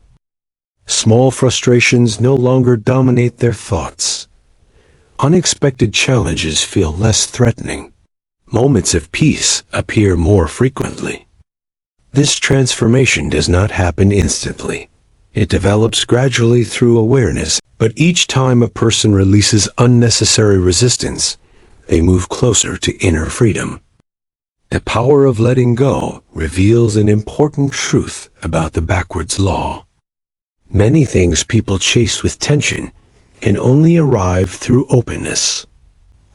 Small frustrations no longer dominate their thoughts. Unexpected challenges feel less threatening. Moments of peace appear more frequently. This transformation does not happen instantly. It develops gradually through awareness, but each time a person releases unnecessary resistance, they move closer to inner freedom. The power of letting go reveals an important truth about the backwards law. Many things people chase with tension can only arrive through openness.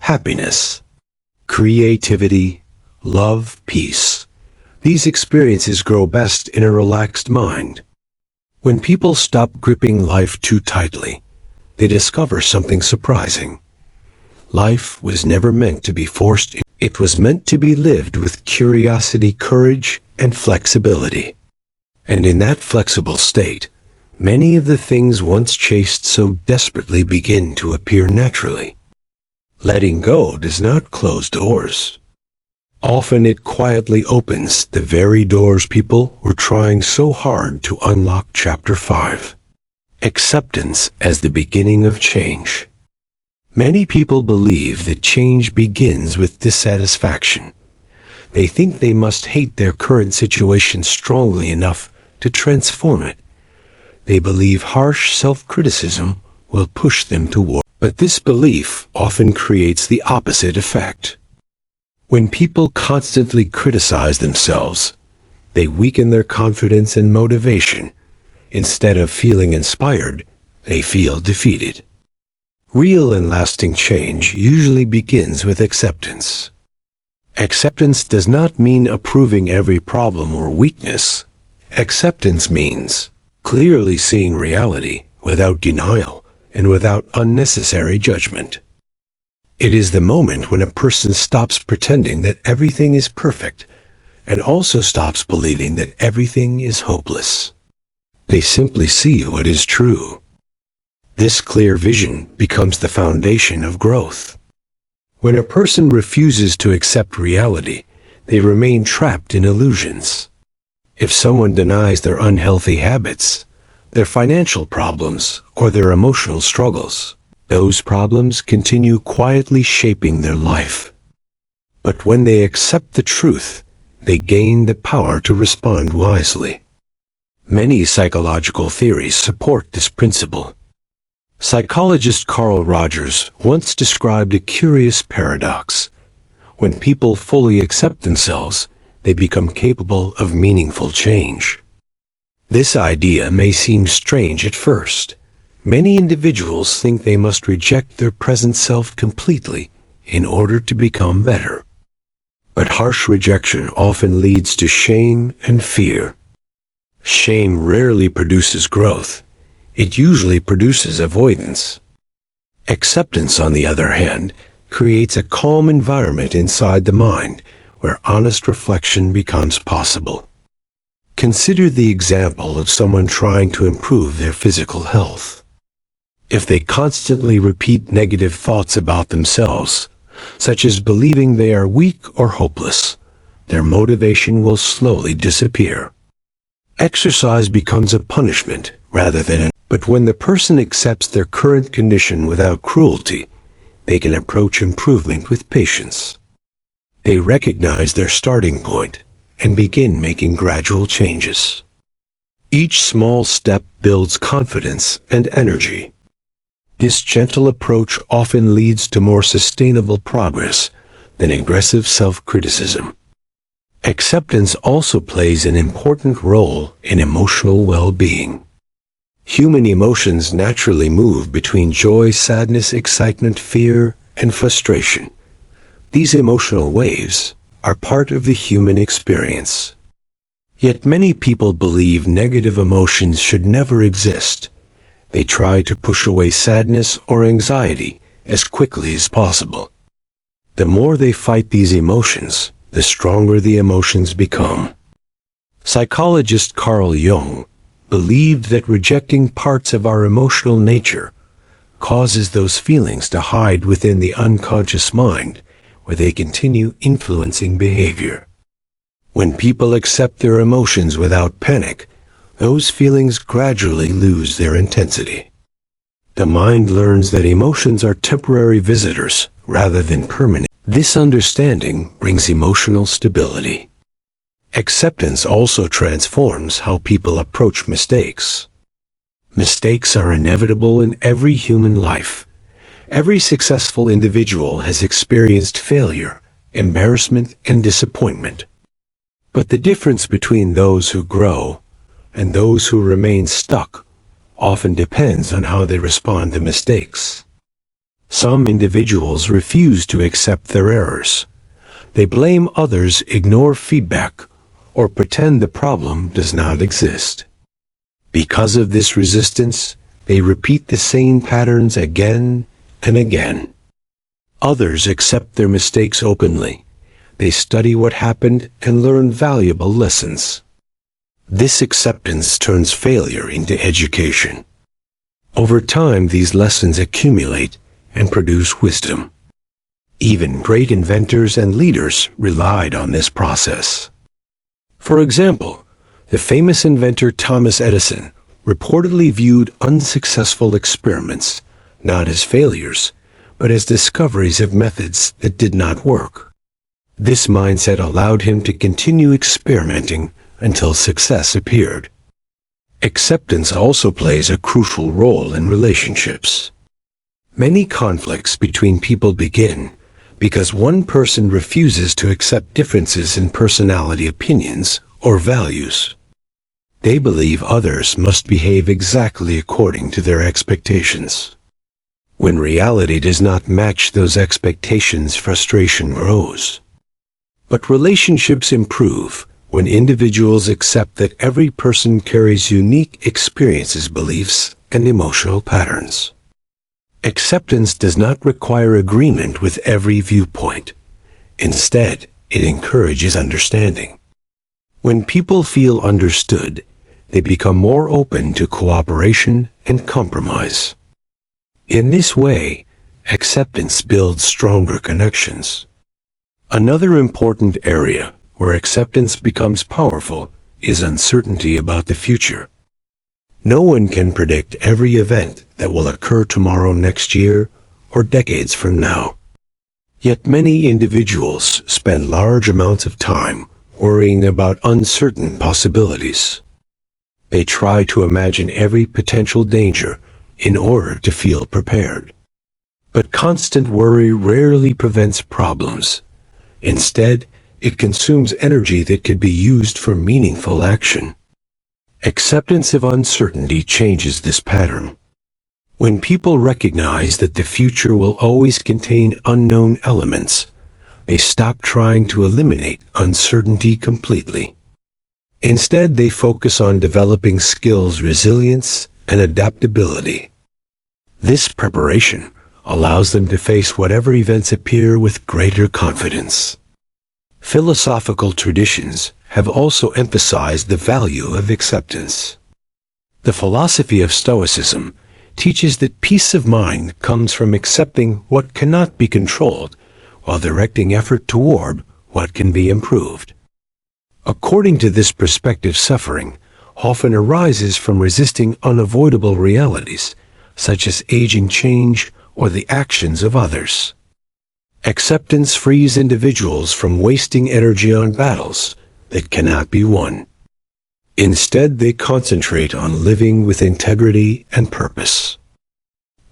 Happiness, creativity, love, peace. These experiences grow best in a relaxed mind. When people stop gripping life too tightly, they discover something surprising. Life was never meant to be forced. It was meant to be lived with curiosity, courage, and flexibility. And in that flexible state, many of the things once chased so desperately begin to appear naturally. Letting go does not close doors. Often it quietly opens the very doors people were trying so hard to unlock. Chapter 5. Acceptance as the beginning of change. Many people believe that change begins with dissatisfaction. They think they must hate their current situation strongly enough to transform it. They believe harsh self-criticism will push them toward. But this belief often creates the opposite effect. When people constantly criticize themselves, they weaken their confidence and motivation. Instead of feeling inspired, they feel defeated. Real and lasting change usually begins with acceptance. Acceptance does not mean approving every problem or weakness. Acceptance means clearly seeing reality without denial and without unnecessary judgment. It is the moment when a person stops pretending that everything is perfect and also stops believing that everything is hopeless. They simply see what is true. This clear vision becomes the foundation of growth. When a person refuses to accept reality, they remain trapped in illusions. If someone denies their unhealthy habits, their financial problems, or their emotional struggles, those problems continue quietly shaping their life. But when they accept the truth, they gain the power to respond wisely. Many psychological theories support this principle. Psychologist Carl Rogers once described a curious paradox. When people fully accept themselves, they become capable of meaningful change. This idea may seem strange at first. Many individuals think they must reject their present self completely in order to become better. But harsh rejection often leads to shame and fear. Shame rarely produces growth. It usually produces avoidance. Acceptance, on the other hand, creates a calm environment inside the mind where honest reflection becomes possible. Consider the example of someone trying to improve their physical health. If they constantly repeat negative thoughts about themselves, such as believing they are weak or hopeless, their motivation will slowly disappear. Exercise becomes a punishment rather than an. But when the person accepts their current condition without cruelty, they can approach improvement with patience. They recognize their starting point and begin making gradual changes. Each small step builds confidence and energy. This gentle approach often leads to more sustainable progress than aggressive self-criticism. Acceptance also plays an important role in emotional well-being. Human emotions naturally move between joy, sadness, excitement, fear, and frustration. These emotional waves are part of the human experience. Yet many people believe negative emotions should never exist. They try to push away sadness or anxiety as quickly as possible. The more they fight these emotions, the stronger the emotions become. Psychologist Carl Jung believed that rejecting parts of our emotional nature causes those feelings to hide within the unconscious mind, where they continue influencing behavior. When people accept their emotions without panic, those feelings gradually lose their intensity. The mind learns that emotions are temporary visitors rather than permanent. This understanding brings emotional stability. Acceptance also transforms how people approach mistakes. Mistakes are inevitable in every human life. Every successful individual has experienced failure, embarrassment, and disappointment. But the difference between those who grow and those who remain stuck often depends on how they respond to mistakes. Some individuals refuse to accept their errors. They blame others, ignore feedback, or pretend the problem does not exist. Because of this resistance, they repeat the same patterns again and again. Others accept their mistakes openly. They study what happened and learn valuable lessons. This acceptance turns failure into education. Over time, these lessons accumulate and produce wisdom. Even great inventors and leaders relied on this process. For example, the famous inventor Thomas Edison reportedly viewed unsuccessful experiments not as failures, but as discoveries of methods that did not work. This mindset allowed him to continue experimenting until success appeared. Acceptance also plays a crucial role in relationships. Many conflicts between people begin because one person refuses to accept differences in personality, opinions, or values. They believe others must behave exactly according to their expectations. When reality does not match those expectations, frustration grows. But relationships improve when individuals accept that every person carries unique experiences, beliefs, and emotional patterns. Acceptance does not require agreement with every viewpoint. Instead, it encourages understanding. When people feel understood, they become more open to cooperation and compromise. In this way, acceptance builds stronger connections. Another important area where acceptance becomes powerful is uncertainty about the future. No one can predict every event that will occur tomorrow, next year, or decades from now. Yet many individuals spend large amounts of time worrying about uncertain possibilities. They try to imagine every potential danger in order to feel prepared. But constant worry rarely prevents problems. Instead, it consumes energy that could be used for meaningful action. Acceptance of uncertainty changes this pattern. When people recognize that the future will always contain unknown elements, they stop trying to eliminate uncertainty completely. Instead, they focus on developing skills, resilience, and adaptability. This preparation allows them to face whatever events appear with greater confidence. Philosophical traditions have also emphasized the value of acceptance. The philosophy of Stoicism teaches that peace of mind comes from accepting what cannot be controlled while directing effort toward what can be improved. According to this perspective, suffering often arises from resisting unavoidable realities, such as aging, change, or the actions of others. Acceptance frees individuals from wasting energy on battles that cannot be won. Instead, they concentrate on living with integrity and purpose.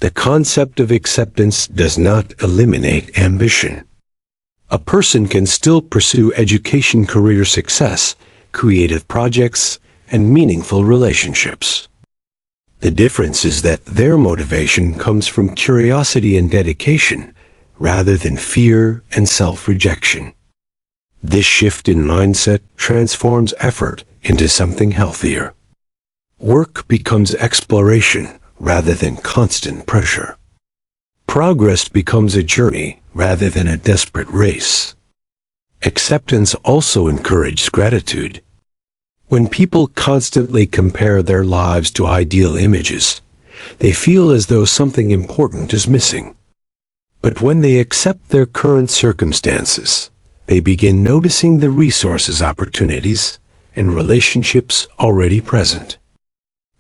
The concept of acceptance does not eliminate ambition. A person can still pursue education, career success, creative projects, and meaningful relationships. The difference is that their motivation comes from curiosity and dedication, rather than fear and self-rejection. This shift in mindset transforms effort into something healthier. Work becomes exploration rather than constant pressure. Progress becomes a journey rather than a desperate race. Acceptance also encourages gratitude. When people constantly compare their lives to ideal images, they feel as though something important is missing. But when they accept their current circumstances, they begin noticing the resources, opportunities, and relationships already present.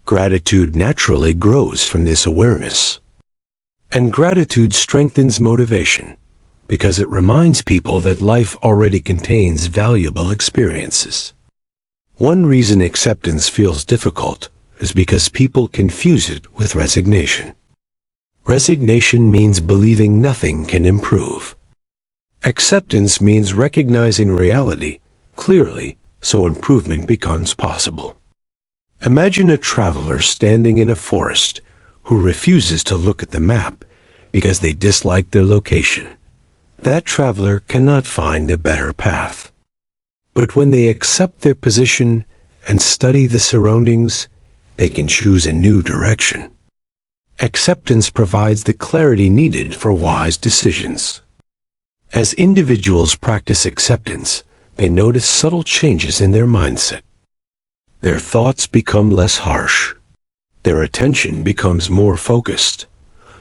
Gratitude naturally grows from this awareness. And gratitude strengthens motivation, because it reminds people that life already contains valuable experiences. One reason acceptance feels difficult is because people confuse it with resignation. Resignation means believing nothing can improve. Acceptance means recognizing reality clearly so improvement becomes possible. Imagine a traveler standing in a forest who refuses to look at the map because they dislike their location. That traveler cannot find a better path. But when they accept their position and study the surroundings, they can choose a new direction. Acceptance provides the clarity needed for wise decisions. As individuals practice acceptance, they notice subtle changes in their mindset. Their thoughts become less harsh. Their attention becomes more focused.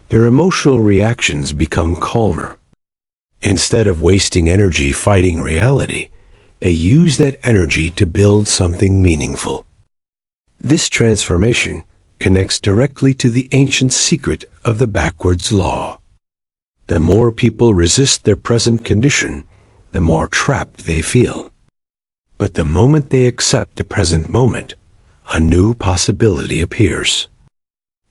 Their emotional reactions become calmer. Instead of wasting energy fighting reality, they use that energy to build something meaningful. This transformation connects directly to the ancient secret of the backwards law. The more people resist their present condition, the more trapped they feel. But the moment they accept the present moment, a new possibility appears.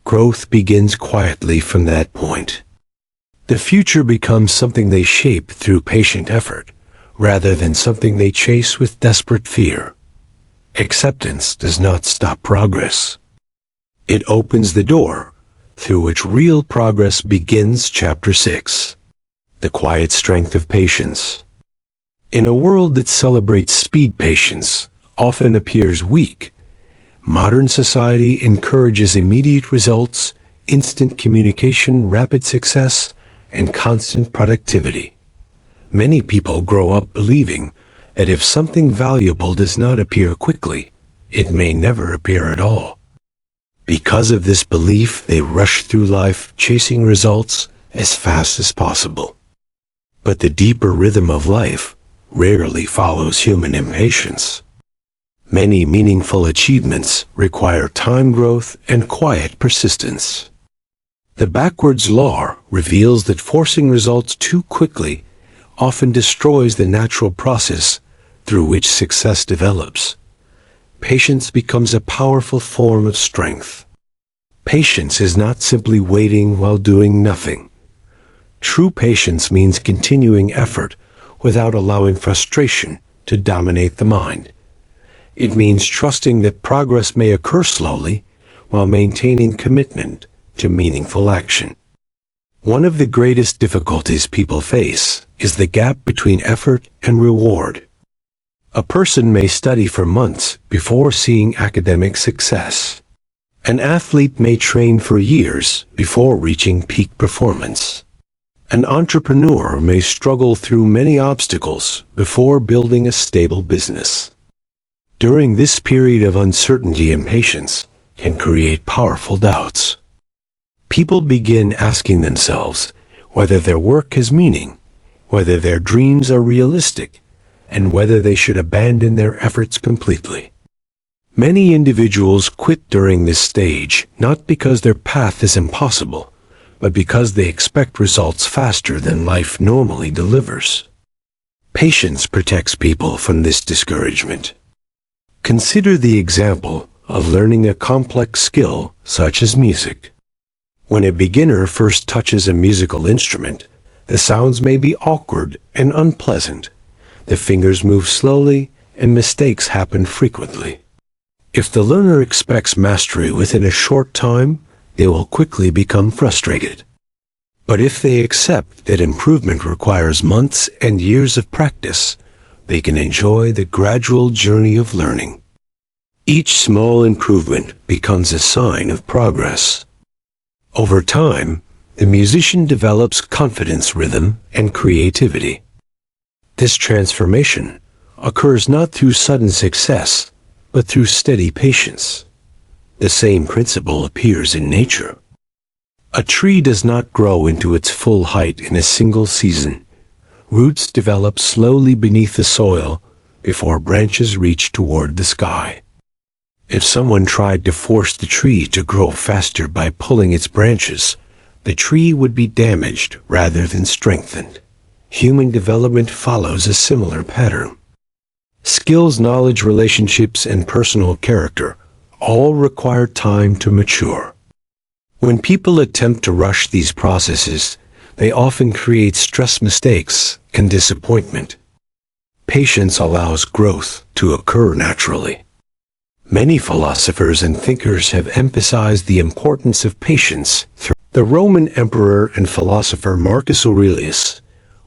Growth begins quietly from that point. The future becomes something they shape through patient effort, rather than something they chase with desperate fear. Acceptance does not stop progress. It opens the door through which real progress begins. Chapter 6. The quiet strength of patience. In a world that celebrates speed, patience often appears weak. Modern society encourages immediate results, instant communication, rapid success, and constant productivity. Many people grow up believing that if something valuable does not appear quickly, it may never appear at all. Because of this belief, they rush through life chasing results as fast as possible. But the deeper rhythm of life rarely follows human impatience. Many meaningful achievements require time, growth, and quiet persistence. The backwards law reveals that forcing results too quickly often destroys the natural process through which success develops. Patience becomes a powerful form of strength. Patience is not simply waiting while doing nothing. True patience means continuing effort without allowing frustration to dominate the mind. It means trusting that progress may occur slowly while maintaining commitment to meaningful action. One of the greatest difficulties people face is the gap between effort and reward. A person may study for months before seeing academic success. An athlete may train for years before reaching peak performance. An entrepreneur may struggle through many obstacles before building a stable business. During this period of uncertainty, impatience can create powerful doubts. People begin asking themselves whether their work has meaning, whether their dreams are realistic, and whether they should abandon their efforts completely. Many individuals quit during this stage, not because their path is impossible, but because they expect results faster than life normally delivers. Patience protects people from this discouragement. Consider the example of learning a complex skill such as music. When a beginner first touches a musical instrument, the sounds may be awkward and unpleasant. The fingers move slowly, and mistakes happen frequently. If the learner expects mastery within a short time, they will quickly become frustrated. But if they accept that improvement requires months and years of practice, they can enjoy the gradual journey of learning. Each small improvement becomes a sign of progress. Over time, the musician develops confidence, rhythm, and creativity. This transformation occurs not through sudden success, but through steady patience. The same principle appears in nature. A tree does not grow into its full height in a single season. Roots develop slowly beneath the soil before branches reach toward the sky. If someone tried to force the tree to grow faster by pulling its branches, the tree would be damaged rather than strengthened. Human development follows a similar pattern. Skills, knowledge, relationships, and personal character all require time to mature. When people attempt to rush these processes, they often create stress, mistakes, and disappointment. Patience allows growth to occur naturally. Many philosophers and thinkers have emphasized the importance of patience. The Roman emperor and philosopher Marcus Aurelius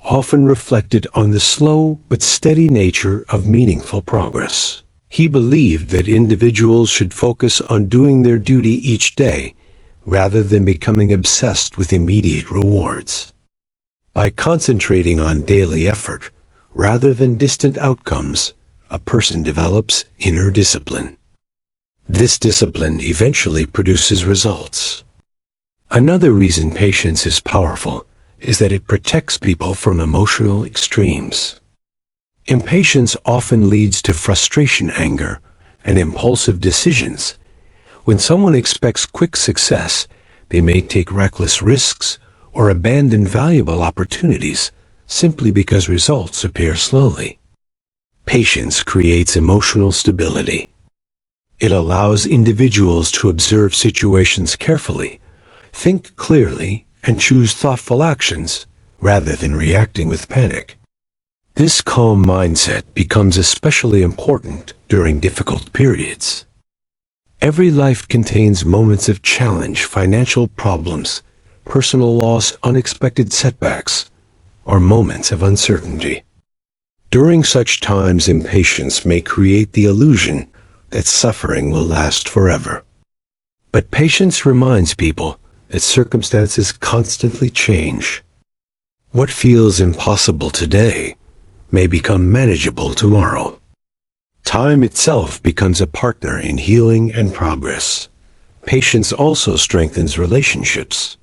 often reflected on the slow but steady nature of meaningful progress. He believed that individuals should focus on doing their duty each day, rather than becoming obsessed with immediate rewards. By concentrating on daily effort, rather than distant outcomes, a person develops inner discipline. This discipline eventually produces results. Another reason patience is powerful is that it protects people from emotional extremes. Impatience often leads to frustration, anger, and impulsive decisions. When someone expects quick success, they may take reckless risks or abandon valuable opportunities simply because results appear slowly. Patience creates emotional stability. It allows individuals to observe situations carefully, think clearly, and choose thoughtful actions rather than reacting with panic. This calm mindset becomes especially important during difficult periods. Every life contains moments of challenge, financial problems, personal loss, unexpected setbacks, or moments of uncertainty. During such times, impatience may create the illusion that suffering will last forever. But patience reminds people that circumstances constantly change. What feels impossible today may become manageable tomorrow. Time itself becomes a partner in healing and progress. Patience also strengthens relationships.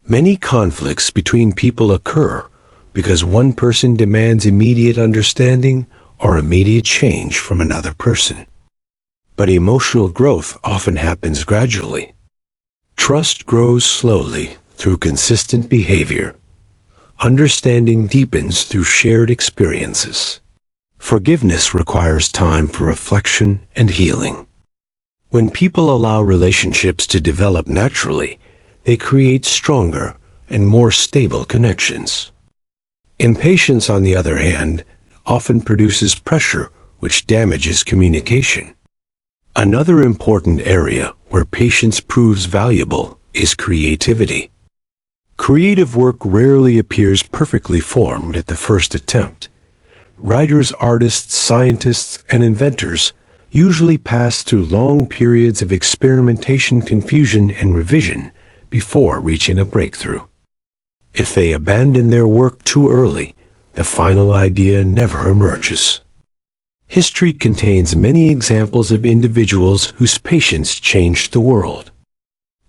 Many conflicts between people occur because one person demands immediate understanding or immediate change from another person. But emotional growth often happens gradually. Trust grows slowly through consistent behavior. Understanding deepens through shared experiences. Forgiveness requires time for reflection and healing. When people allow relationships to develop naturally, they create stronger and more stable connections. Impatience, on the other hand, often produces pressure, which damages communication. Another important area where patience proves valuable is creativity. Creative work rarely appears perfectly formed at the first attempt. Writers, artists, scientists, and inventors usually pass through long periods of experimentation, confusion, and revision before reaching a breakthrough. If they abandon their work too early, the final idea never emerges. History contains many examples of individuals whose patience changed the world.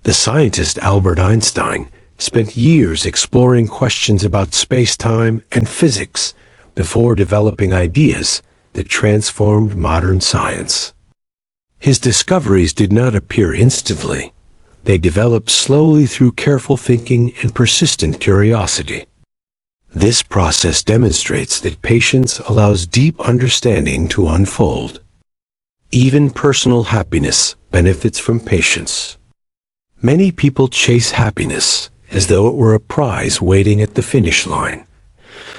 The scientist Albert Einstein spent years exploring questions about space-time and physics before developing ideas that transformed modern science. His discoveries did not appear instantly. They developed slowly through careful thinking and persistent curiosity. This process demonstrates that patience allows deep understanding to unfold. Even personal happiness benefits from patience. Many people chase happiness as though it were a prize waiting at the finish line.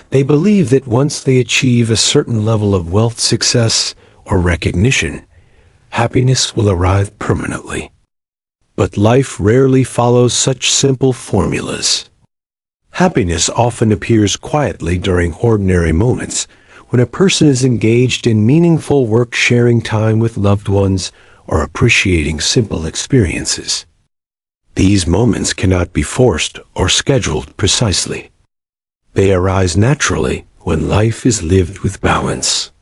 They believe that once they achieve a certain level of wealth, success, or recognition, happiness will arrive permanently. But life rarely follows such simple formulas. Happiness often appears quietly during ordinary moments, when a person is engaged in meaningful work, sharing time with loved ones, or appreciating simple experiences. These moments cannot be forced or scheduled precisely. They arise naturally when life is lived with balance.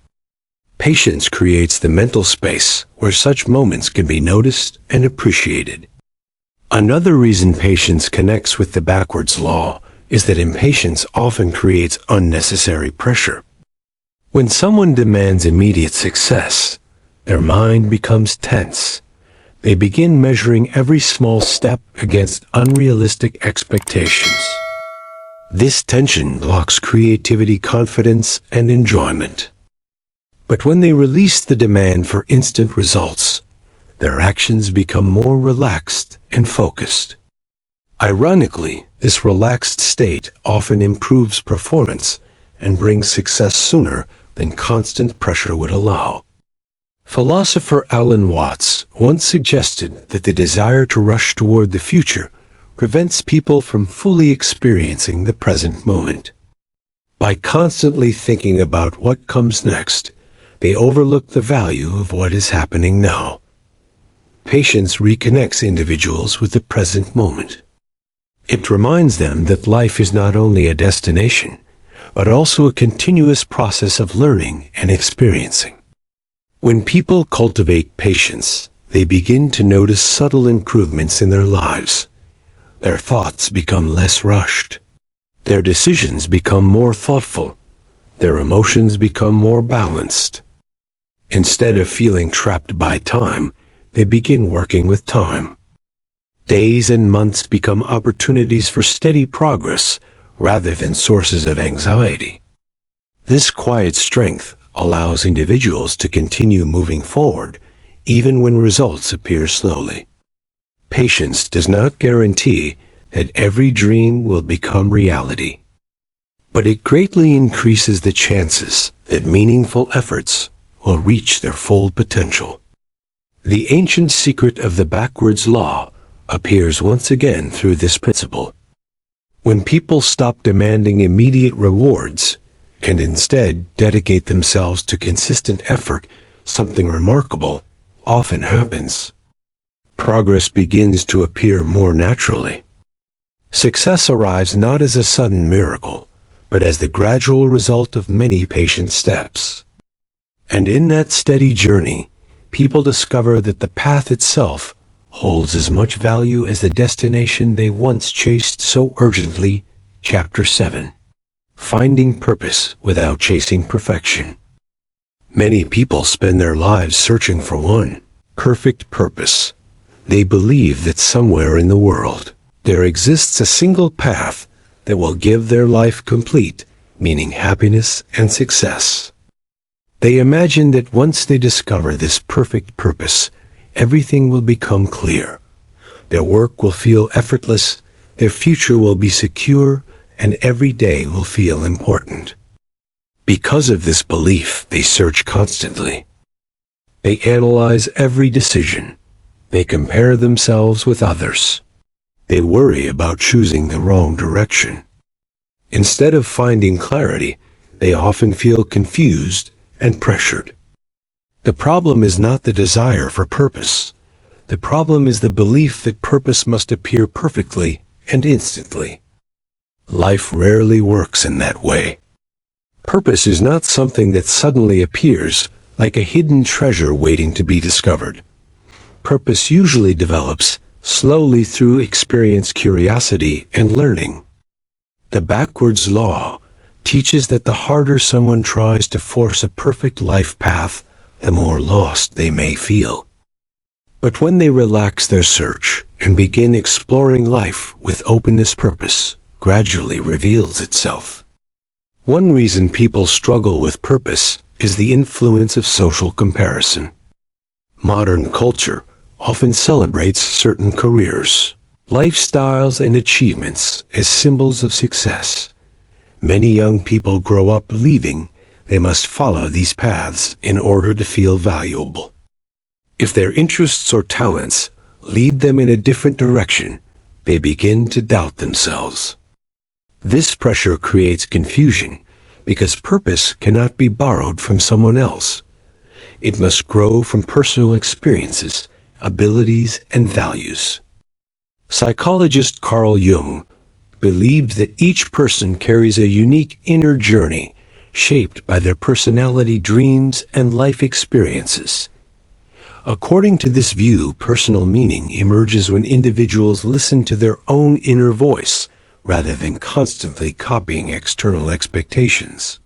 Patience creates the mental space where such moments can be noticed and appreciated. Another reason patience connects with the backwards law is that impatience often creates unnecessary pressure. When someone demands immediate success, their mind becomes tense. They begin measuring every small step against unrealistic expectations. This tension blocks creativity, confidence, and enjoyment. But when they release the demand for instant results, their actions become more relaxed and focused. Ironically, this relaxed state often improves performance and brings success sooner than constant pressure would allow. Philosopher Alan Watts once suggested that the desire to rush toward the future prevents people from fully experiencing the present moment. By constantly thinking about what comes next, they overlook the value of what is happening now. Patience reconnects individuals with the present moment. It reminds them that life is not only a destination, but also a continuous process of learning and experiencing. When people cultivate patience, they begin to notice subtle improvements in their lives. Their thoughts become less rushed. Their decisions become more thoughtful. Their emotions become more balanced. Instead of feeling trapped by time, they begin working with time. Days and months become opportunities for steady progress rather than sources of anxiety. This quiet strength allows individuals to continue moving forward even when results appear slowly. Patience does not guarantee that every dream will become reality. But it greatly increases the chances that meaningful efforts will reach their full potential. The ancient secret of the backwards law appears once again through this principle. When people stop demanding immediate rewards and instead dedicate themselves to consistent effort, something remarkable often happens. Progress begins to appear more naturally. Success arrives not as a sudden miracle, but as the gradual result of many patient steps. And in that steady journey, people discover that the path itself holds as much value as the destination they once chased so urgently. Chapter 7. Finding Purpose Without Chasing Perfection. Many people spend their lives searching for one perfect purpose. They believe that somewhere in the world there exists a single path that will give their life complete meaning, happiness, and success. They imagine that once they discover this perfect purpose, everything will become clear. Their work will feel effortless, their future will be secure, and every day will feel important. Because of this belief, they search constantly. They analyze every decision. They compare themselves with others. They worry about choosing the wrong direction. Instead of finding clarity, they often feel confused and pressured. The problem is not the desire for purpose. The problem is the belief that purpose must appear perfectly and instantly. Life rarely works in that way. Purpose is not something that suddenly appears like a hidden treasure waiting to be discovered. Purpose usually develops slowly through experience, curiosity, and learning. The backwards law teaches that the harder someone tries to force a perfect life path, the more lost they may feel. But when they relax their search and begin exploring life with openness, purpose gradually reveals itself. One reason people struggle with purpose is the influence of social comparison. Modern culture often celebrates certain careers, lifestyles, and achievements as symbols of success. Many young people grow up believing they must follow these paths in order to feel valuable. If their interests or talents lead them in a different direction, they begin to doubt themselves. This pressure creates confusion because purpose cannot be borrowed from someone else. It must grow from personal experiences, abilities, and values. Psychologist Carl Jung believed that each person carries a unique inner journey shaped by their personality, dreams, and life experiences. According to this view, personal meaning emerges when individuals listen to their own inner voice rather than constantly copying external expectations.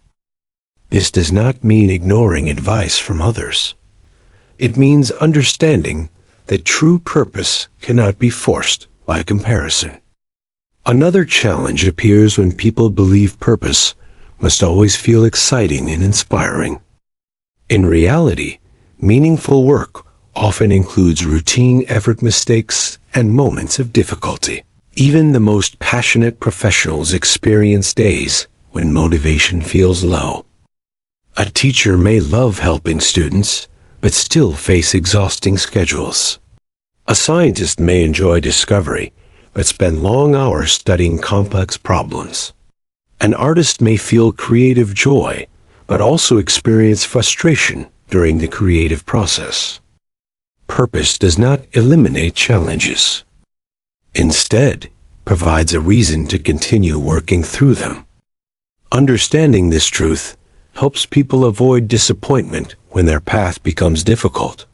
This does not mean ignoring advice from others. It means understanding that true purpose cannot be forced by comparison. Another challenge appears when people believe purpose must always feel exciting and inspiring. In reality, meaningful work often includes routine effort, mistakes, and moments of difficulty. Even the most passionate professionals experience days when motivation feels low. A teacher may love helping students, but still face exhausting schedules. A scientist may enjoy discovery, but spend long hours studying complex problems. An artist may feel creative joy, but also experience frustration during the creative process. Purpose does not eliminate challenges. Instead, provides a reason to continue working through them. Understanding this truth helps people avoid disappointment when their path becomes difficult.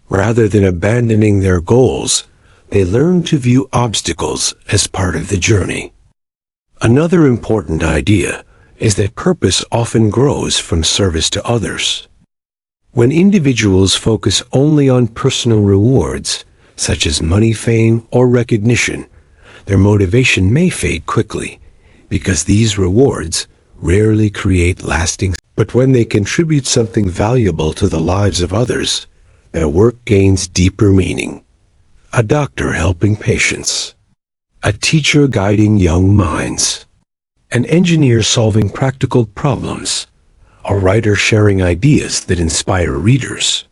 Rather than abandoning their goals, they learn to view obstacles as part of the journey. Another important idea is that purpose often grows from service to others. When individuals focus only on personal rewards, such as money, fame, or recognition, their motivation may fade quickly, because these rewards rarely create lasting. But when they contribute something valuable to the lives of others, their work gains deeper meaning. A doctor helping patients, a teacher guiding young minds, an engineer solving practical problems, a writer sharing ideas that inspire readers.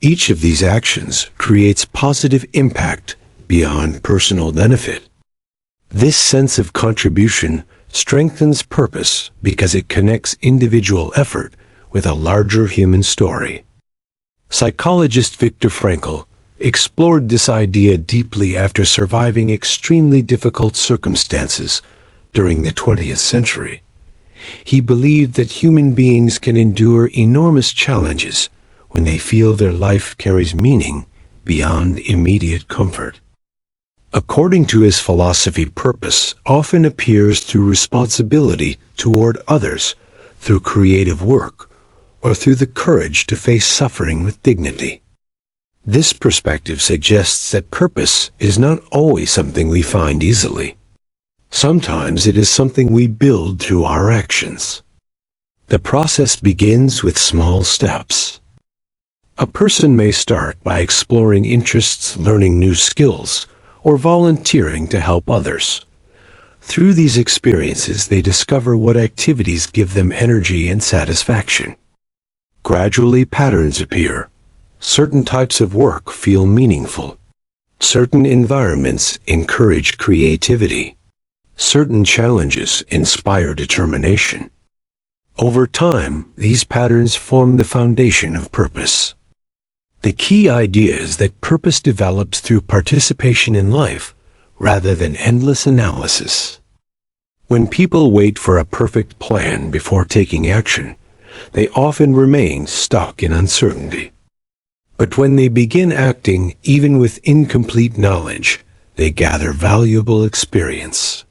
Each of these actions creates positive impact beyond personal benefit. This sense of contribution strengthens purpose because it connects individual effort with a larger human story. Psychologist Viktor Frankl explored this idea deeply after surviving extremely difficult circumstances during the 20th century. He believed that human beings can endure enormous challenges when they feel their life carries meaning beyond immediate comfort. According to his philosophy, purpose often appears through responsibility toward others, through creative work, or through the courage to face suffering with dignity. This perspective suggests that purpose is not always something we find easily. Sometimes it is something we build through our actions. The process begins with small steps. A person may start by exploring interests, learning new skills, or volunteering to help others. Through these experiences, they discover what activities give them energy and satisfaction. Gradually, patterns appear. Certain types of work feel meaningful. Certain environments encourage creativity. Certain challenges inspire determination. Over time, these patterns form the foundation of purpose. The key idea is that purpose develops through participation in life rather than endless analysis. When people wait for a perfect plan before taking action, they often remain stuck in uncertainty. But when they begin acting, even with incomplete knowledge, they gather valuable experience.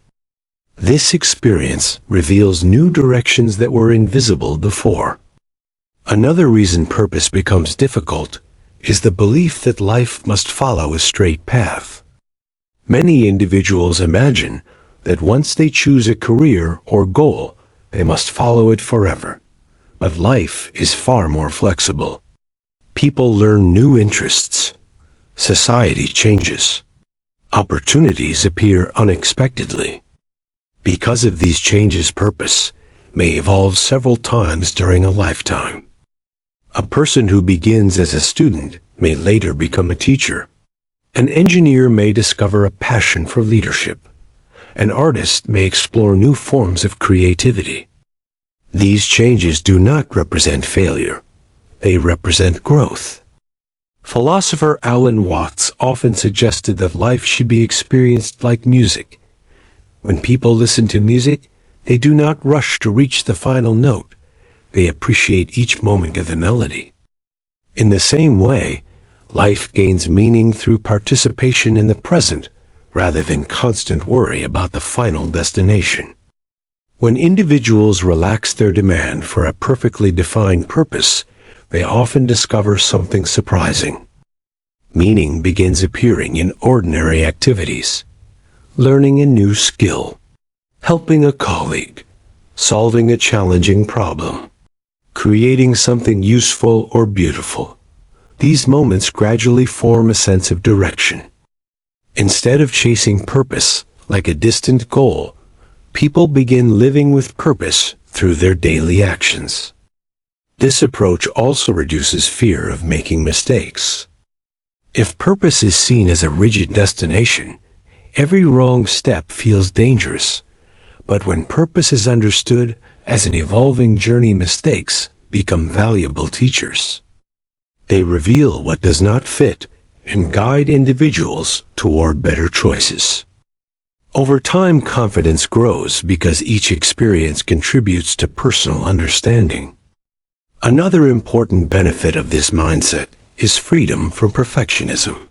This experience reveals new directions that were invisible before. Another reason purpose becomes difficult is the belief that life must follow a straight path. Many individuals imagine that once they choose a career or goal, they must follow it forever. But life is far more flexible. People learn new interests. Society changes. Opportunities appear unexpectedly. Because of these changes, purpose may evolve several times during a lifetime. A person who begins as a student may later become a teacher. An engineer may discover a passion for leadership. An artist may explore new forms of creativity. These changes do not represent failure. They represent growth. Philosopher Alan Watts often suggested that life should be experienced like music. When people listen to music, they do not rush to reach the final note. They appreciate each moment of the melody. In the same way, life gains meaning through participation in the present rather than constant worry about the final destination. When individuals relax their demand for a perfectly defined purpose, they often discover something surprising. Meaning begins appearing in ordinary activities. Learning a new skill, helping a colleague, solving a challenging problem, creating something useful or beautiful. These moments gradually form a sense of direction. Instead of chasing purpose like a distant goal, people begin living with purpose through their daily actions. This approach also reduces fear of making mistakes. If purpose is seen as a rigid destination, every wrong step feels dangerous. But when purpose is understood as an evolving journey, mistakes become valuable teachers. They reveal what does not fit and guide individuals toward better choices. Over time, confidence grows because each experience contributes to personal understanding. Another important benefit of this mindset is freedom from perfectionism.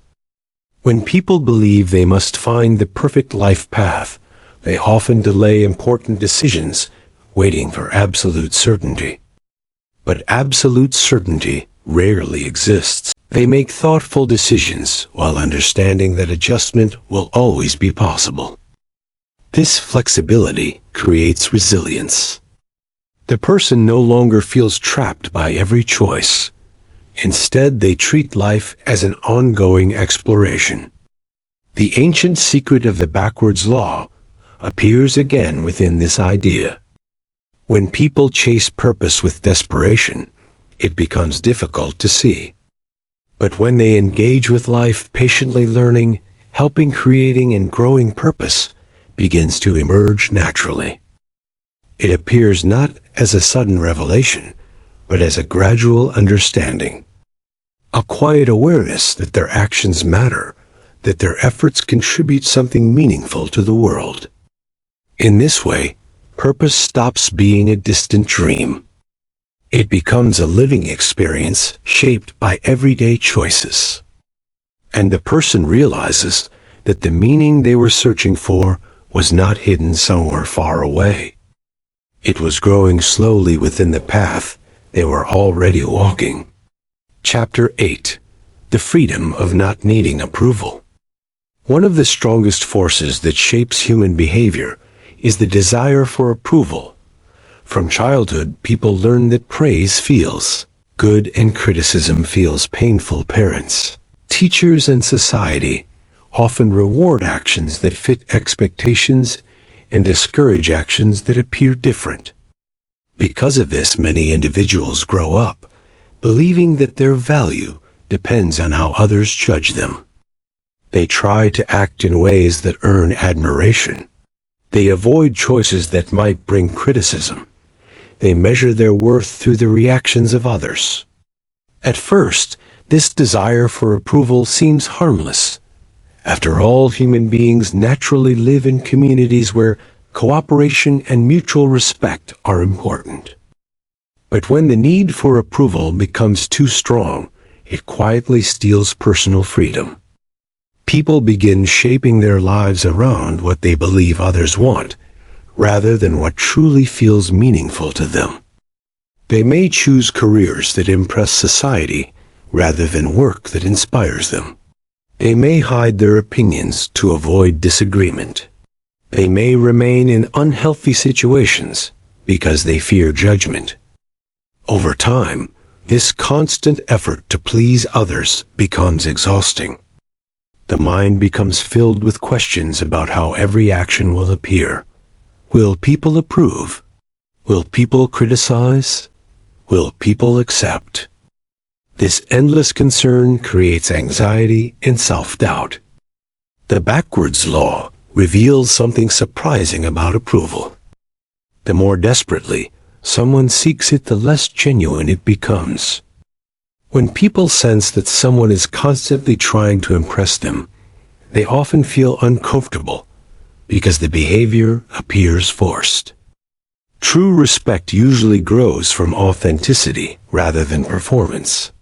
When people believe they must find the perfect life path, they often delay important decisions, waiting for absolute certainty. But absolute certainty rarely exists. They make thoughtful decisions while understanding that adjustment will always be possible. This flexibility creates resilience. The person no longer feels trapped by every choice. Instead, they treat life as an ongoing exploration. The ancient secret of the backwards law appears again within this idea. When people chase purpose with desperation, it becomes difficult to see. But when they engage with life, patiently learning, helping, creating, and growing, purpose begins to emerge naturally. It appears not as a sudden revelation, but as a gradual understanding. A quiet awareness that their actions matter, that their efforts contribute something meaningful to the world. In this way, purpose stops being a distant dream. It becomes a living experience shaped by everyday choices. And the person realizes that the meaning they were searching for was not hidden somewhere far away. It was growing slowly within the path they were already walking. Chapter 8. The freedom of not needing approval. One of the strongest forces that shapes human behavior is the desire for approval. From childhood, people learn that praise feels good and criticism feels painful. Parents, teachers, and society often reward actions that fit expectations and discourage actions that appear different. Because of this, many individuals grow up believing that their value depends on how others judge them. They try to act in ways that earn admiration. They avoid choices that might bring criticism. They measure their worth through the reactions of others. At first, this desire for approval seems harmless. After all, human beings naturally live in communities where cooperation and mutual respect are important. But when the need for approval becomes too strong, it quietly steals personal freedom. People begin shaping their lives around what they believe others want, rather than what truly feels meaningful to them. They may choose careers that impress society, rather than work that inspires them. They may hide their opinions to avoid disagreement. They may remain in unhealthy situations because they fear judgment. Over time, this constant effort to please others becomes exhausting. The mind becomes filled with questions about how every action will appear. Will people approve? Will people criticize? Will people accept? This endless concern creates anxiety and self-doubt. The backwards law reveals something surprising about approval. The more desperately someone seeks it, the less genuine it becomes. When people sense that someone is constantly trying to impress them, they often feel uncomfortable because the behavior appears forced. True respect usually grows from authenticity rather than performance.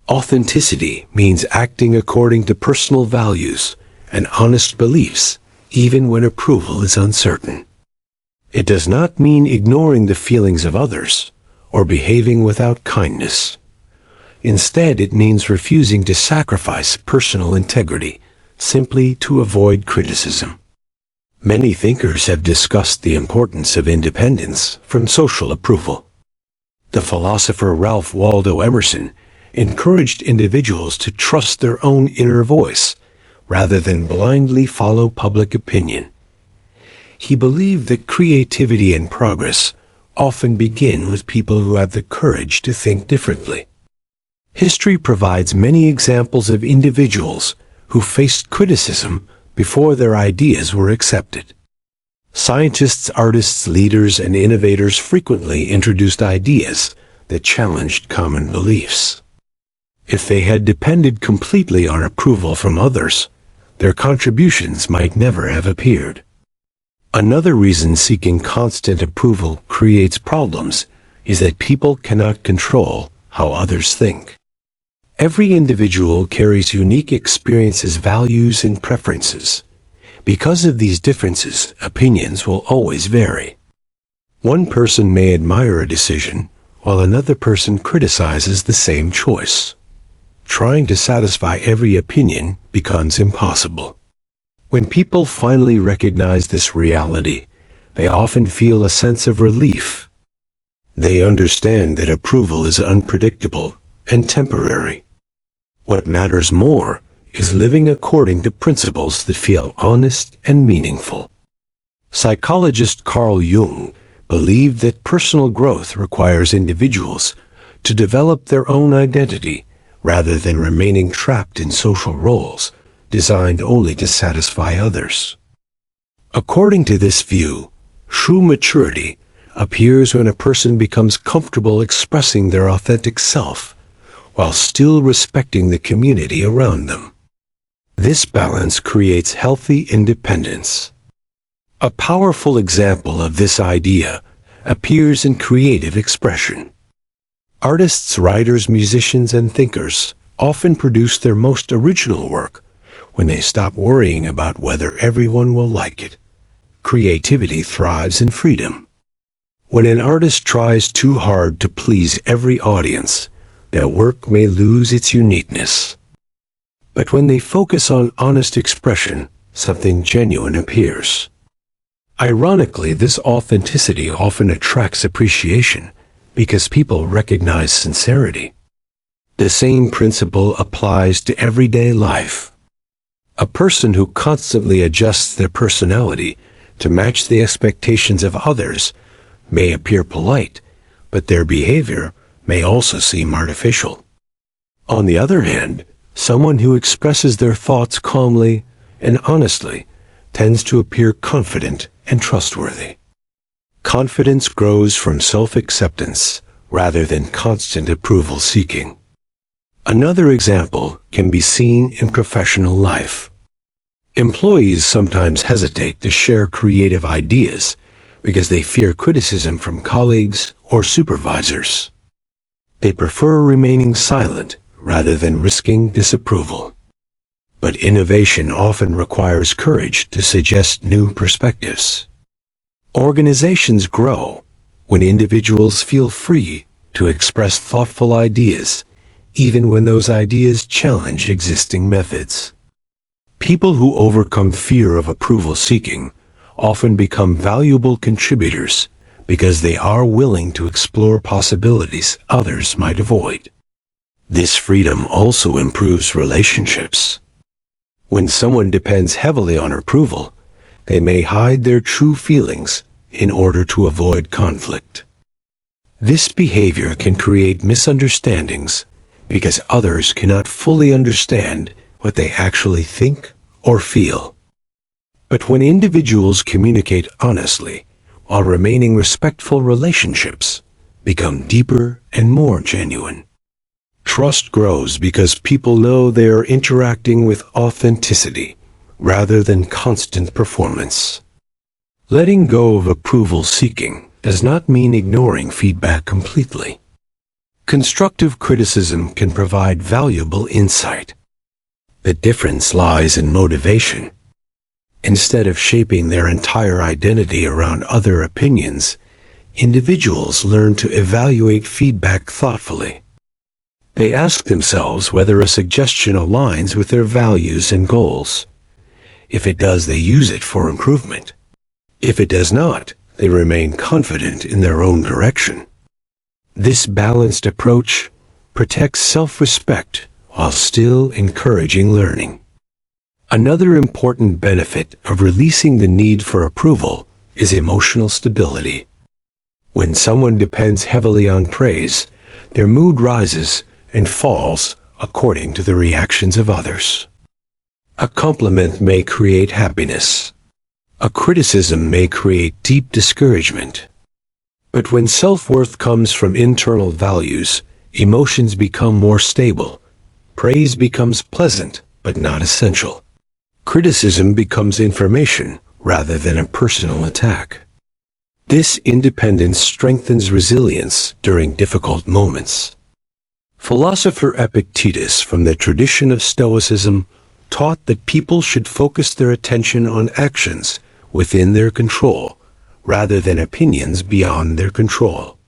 Authenticity means acting according to personal values and honest beliefs, even when approval is uncertain. It does not mean ignoring the feelings of others or behaving without kindness. Instead, it means refusing to sacrifice personal integrity simply to avoid criticism. Many thinkers have discussed the importance of independence from social approval. The philosopher Ralph Waldo Emerson encouraged individuals to trust their own inner voice rather than blindly follow public opinion. He believed that creativity and progress often begin with people who have the courage to think differently. History provides many examples of individuals who faced criticism before their ideas were accepted. Scientists, artists, leaders, and innovators frequently introduced ideas that challenged common beliefs. If they had depended completely on approval from others, their contributions might never have appeared. Another reason seeking constant approval creates problems is that people cannot control how others think. Every individual carries unique experiences, values, and preferences. Because of these differences, opinions will always vary. One person may admire a decision, while another person criticizes the same choice. Trying to satisfy every opinion becomes impossible. When people finally recognize this reality, they often feel a sense of relief. They understand that approval is unpredictable and temporary. What matters more is living according to principles that feel honest and meaningful. Psychologist Carl Jung believed that personal growth requires individuals to develop their own identity rather than remaining trapped in social roles designed only to satisfy others. According to this view, true maturity appears when a person becomes comfortable expressing their authentic self while still respecting the community around them. This balance creates healthy independence. A powerful example of this idea appears in creative expression. Artists, writers, musicians, and thinkers often produce their most original work when they stop worrying about whether everyone will like it. Creativity thrives in freedom. When an artist tries too hard to please every audience, their work may lose its uniqueness. But when they focus on honest expression, something genuine appears. Ironically, this authenticity often attracts appreciation because people recognize sincerity. The same principle applies to everyday life. A person who constantly adjusts their personality to match the expectations of others may appear polite, but their behavior may also seem artificial. On the other hand, someone who expresses their thoughts calmly and honestly tends to appear confident and trustworthy. Confidence grows from self-acceptance rather than constant approval seeking. Another example can be seen in professional life. Employees sometimes hesitate to share creative ideas because they fear criticism from colleagues or supervisors. They prefer remaining silent rather than risking disapproval. But innovation often requires courage to suggest new perspectives. Organizations grow when individuals feel free to express thoughtful ideas, even when those ideas challenge existing methods. People who overcome fear of approval seeking often become valuable contributors because they are willing to explore possibilities others might avoid. This freedom also improves relationships. When someone depends heavily on approval, they may hide their true feelings in order to avoid conflict. This behavior can create misunderstandings because others cannot fully understand what they actually think or feel. But when individuals communicate honestly while remaining respectful, relationships become deeper and more genuine. Trust grows because people know they are interacting with authenticity rather than constant performance. Letting go of approval seeking does not mean ignoring feedback completely. Constructive criticism can provide valuable insight. The difference lies in motivation. Instead of shaping their entire identity around other opinions, individuals learn to evaluate feedback thoughtfully. They ask themselves whether a suggestion aligns with their values and goals. If it does, they use it for improvement. If it does not, they remain confident in their own direction. This balanced approach protects self-respect while still encouraging learning. Another important benefit of releasing the need for approval is emotional stability. When someone depends heavily on praise, their mood rises and falls according to the reactions of others. A compliment may create happiness. A criticism may create deep discouragement. But when self-worth comes from internal values, emotions become more stable. Praise becomes pleasant, but not essential. Criticism becomes information rather than a personal attack. This independence strengthens resilience during difficult moments. Philosopher Epictetus, from the tradition of Stoicism, taught that people should focus their attention on actions within their control, rather than opinions beyond their control.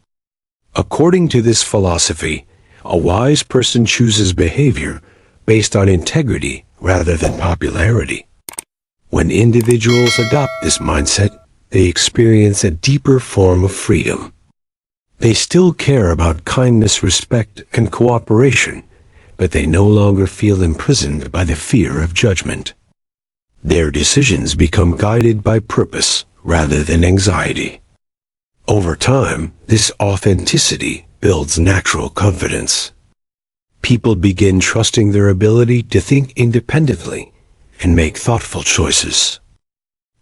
According to this philosophy, a wise person chooses behavior based on integrity rather than popularity. When individuals adopt this mindset, they experience a deeper form of freedom. They still care about kindness, respect, and cooperation, but they no longer feel imprisoned by the fear of judgment. Their decisions become guided by purpose rather than anxiety. Over time, this authenticity builds natural confidence. People begin trusting their ability to think independently and make thoughtful choices.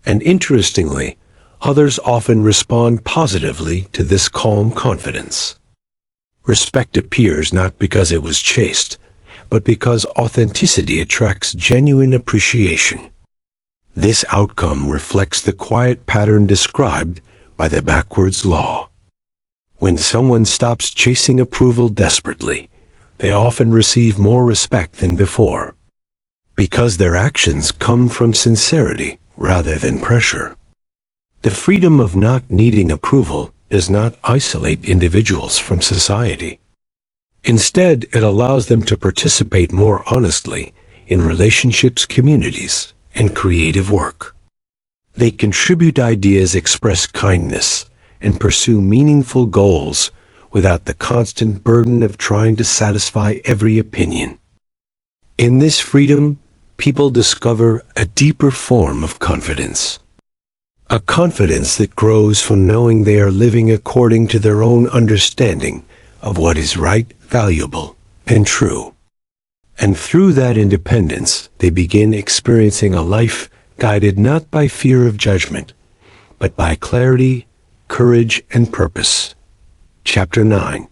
And interestingly, others often respond positively to this calm confidence. Respect appears not because it was chased, but because authenticity attracts genuine appreciation. This outcome reflects the quiet pattern described by the backwards law. When someone stops chasing approval desperately, they often receive more respect than before, because their actions come from sincerity rather than pressure. The freedom of not needing approval does not isolate individuals from society. Instead, it allows them to participate more honestly in relationships, communities, and creative work. They contribute ideas, express kindness, and pursue meaningful goals without the constant burden of trying to satisfy every opinion. In this freedom, people discover a deeper form of confidence. A confidence that grows from knowing they are living according to their own understanding of what is right, valuable, and true. And through that independence, they begin experiencing a life guided not by fear of judgment, but by clarity, courage, and purpose. Chapter 9.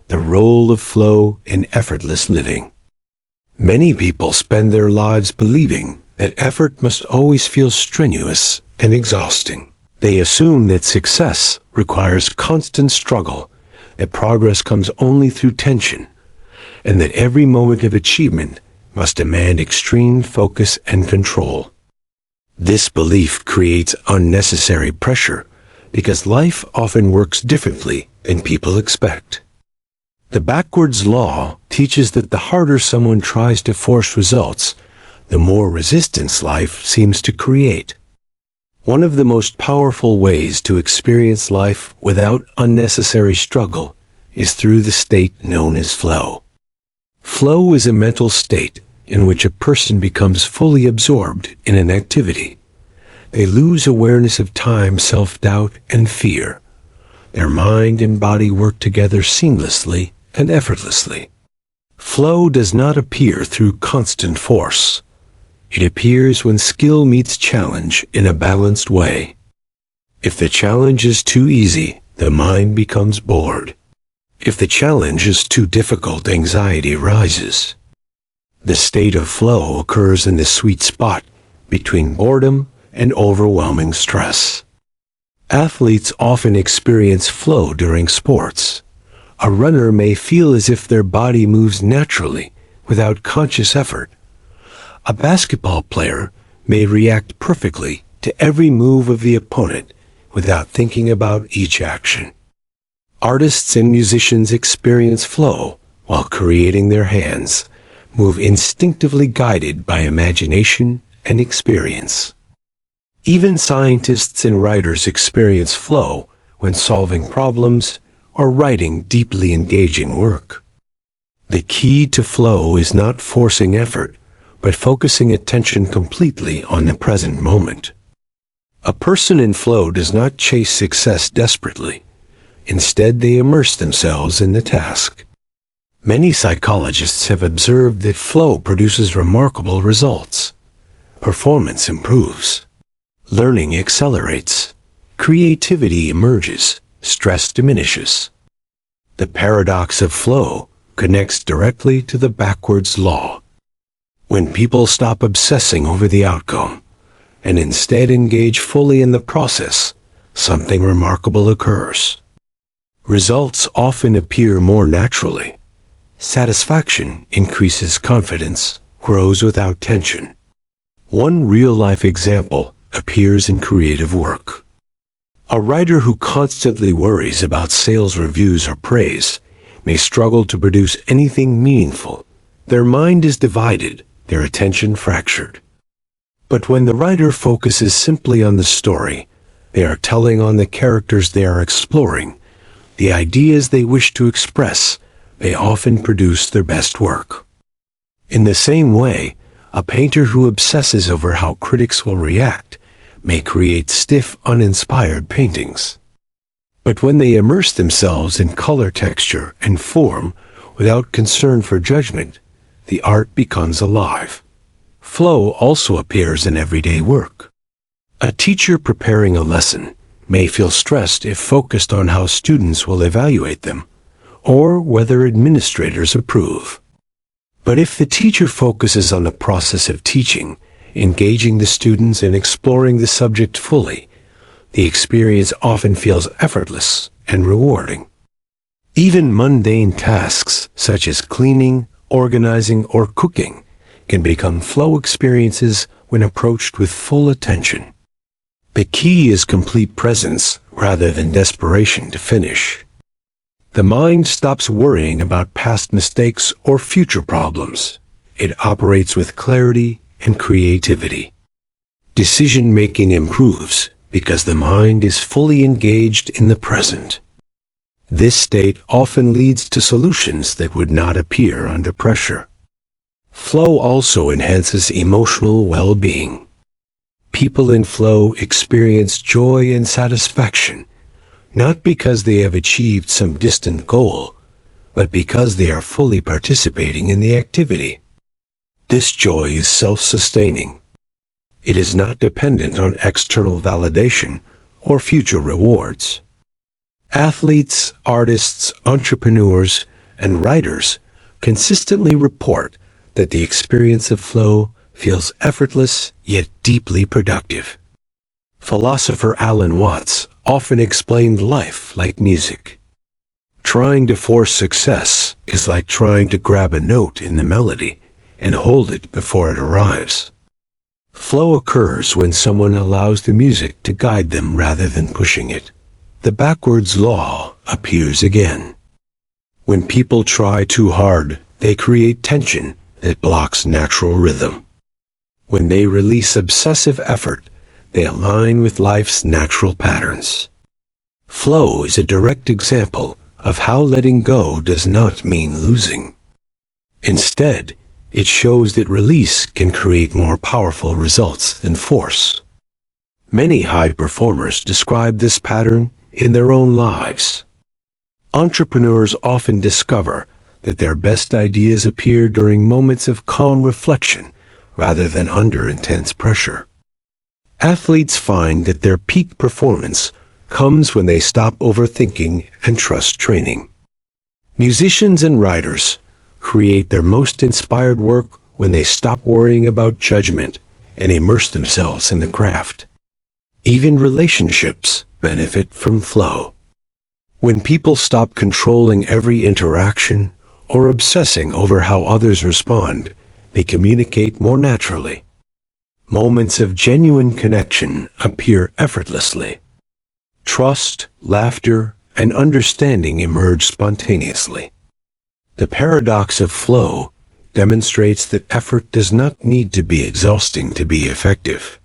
The Role of Flow in Effortless Living. Many people spend their lives believing that effort must always feel strenuous and exhausting. They assume that success requires constant struggle, that progress comes only through tension, and that every moment of achievement must demand extreme focus and control. This belief creates unnecessary pressure because life often works differently than people expect. The backwards law teaches that the harder someone tries to force results, the more resistance life seems to create. One of the most powerful ways to experience life without unnecessary struggle is through the state known as flow. Flow is a mental state in which a person becomes fully absorbed in an activity. They lose awareness of time, self-doubt, and fear. Their mind and body work together seamlessly and effortlessly. Flow does not appear through constant force. It appears when skill meets challenge in a balanced way. If the challenge is too easy, the mind becomes bored. If the challenge is too difficult, anxiety rises. The state of flow occurs in the sweet spot between boredom and overwhelming stress. Athletes often experience flow during sports. A runner may feel as if their body moves naturally without conscious effort. A basketball player may react perfectly to every move of the opponent without thinking about each action. Artists and musicians experience flow while creating. Their hands move instinctively, guided by imagination and experience. Even scientists and writers experience flow when solving problems or writing deeply engaging work. The key to flow is not forcing effort, but focusing attention completely on the present moment. A person in flow does not chase success desperately. Instead, they immerse themselves in the task. Many psychologists have observed that flow produces remarkable results. Performance improves. Learning accelerates. Creativity emerges. Stress diminishes. The paradox of flow connects directly to the backwards law. When people stop obsessing over the outcome and instead engage fully in the process, something remarkable occurs. Results often appear more naturally. Satisfaction increases, confidence grows without tension. One real-life example appears in creative work. A writer who constantly worries about sales reviews or praise may struggle to produce anything meaningful. Their mind is divided, their attention fractured. But when the writer focuses simply on the story they are telling, on the characters they are exploring, the ideas they wish to express, they often produce their best work. In the same way, a painter who obsesses over how critics will react may create stiff, uninspired paintings. But when they immerse themselves in color, texture, and form without concern for judgment, the art becomes alive. Flow also appears in everyday work. A teacher preparing a lesson may feel stressed if focused on how students will evaluate them, or whether administrators approve. But if the teacher focuses on the process of teaching, engaging the students and exploring the subject fully, the experience often feels effortless and rewarding. Even mundane tasks such as cleaning, organizing, or cooking can become flow experiences when approached with full attention. The key is complete presence rather than desperation to finish. The mind stops worrying about past mistakes or future problems. It operates with clarity and creativity. Decision-making improves because the mind is fully engaged in the present. This state often leads to solutions that would not appear under pressure. Flow also enhances emotional well-being. People in flow experience joy and satisfaction, not because they have achieved some distant goal, but because they are fully participating in the activity. This joy is self-sustaining. It is not dependent on external validation or future rewards. Athletes, artists, entrepreneurs, and writers consistently report that the experience of flow feels effortless yet deeply productive. Philosopher Alan Watts often explained life like music. Trying to force success is like trying to grab a note in the melody and hold it before it arrives. Flow occurs when someone allows the music to guide them rather than pushing it. The backwards law appears again. When people try too hard, they create tension that blocks natural rhythm. When they release obsessive effort, they align with life's natural patterns. Flow is a direct example of how letting go does not mean losing. Instead, it shows that release can create more powerful results than force. Many high performers describe this pattern in their own lives. Entrepreneurs often discover that their best ideas appear during moments of calm reflection rather than under intense pressure. Athletes find that their peak performance comes when they stop overthinking and trust training. Musicians and writers create their most inspired work when they stop worrying about judgment and immerse themselves in the craft. Even relationships benefit from flow. When people stop controlling every interaction or obsessing over how others respond, they communicate more naturally. Moments of genuine connection appear effortlessly. Trust, laughter, and understanding emerge spontaneously. The paradox of flow demonstrates that effort does not need to be exhausting to be effective.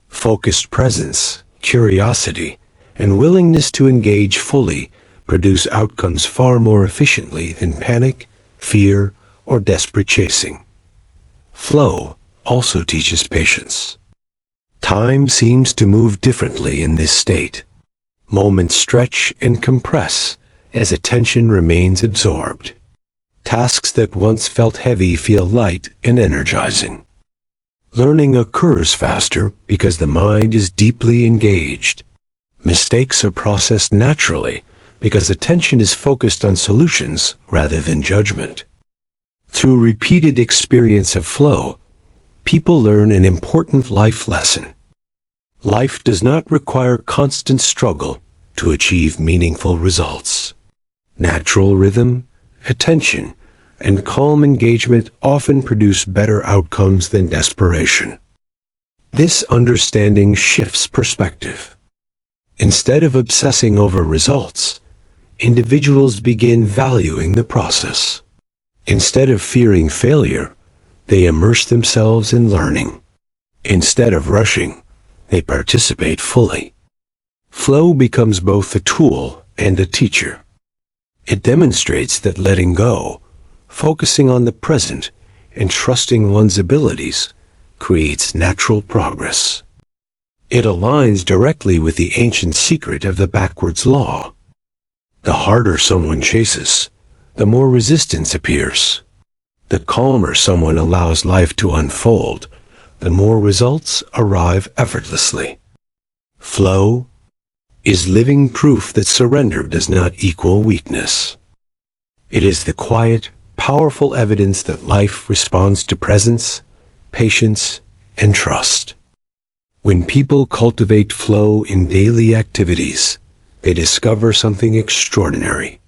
Focused presence, curiosity, and willingness to engage fully produce outcomes far more efficiently than panic, fear, or desperate chasing. Flow also teaches patience. Time seems to move differently in this state. Moments stretch and compress as attention remains absorbed. Tasks that once felt heavy feel light and energizing. Learning occurs faster because the mind is deeply engaged. Mistakes are processed naturally because attention is focused on solutions rather than judgment. Through repeated experience of flow, people learn an important life lesson. Life does not require constant struggle to achieve meaningful results. Natural rhythm, attention, and calm engagement often produce better outcomes than desperation. This understanding shifts perspective. Instead of obsessing over results, individuals begin valuing the process. Instead of fearing failure, they immerse themselves in learning. Instead of rushing, they participate fully. Flow becomes both a tool and a teacher. It demonstrates that letting go, focusing on the present, and trusting one's abilities creates natural progress. It aligns directly with the ancient secret of the backwards law. The harder someone chases, the more resistance appears. The calmer someone allows life to unfold, the more results arrive effortlessly. Flow is living proof that surrender does not equal weakness. It is the quiet, powerful evidence that life responds to presence, patience, and trust. When people cultivate flow in daily activities, they discover something extraordinary.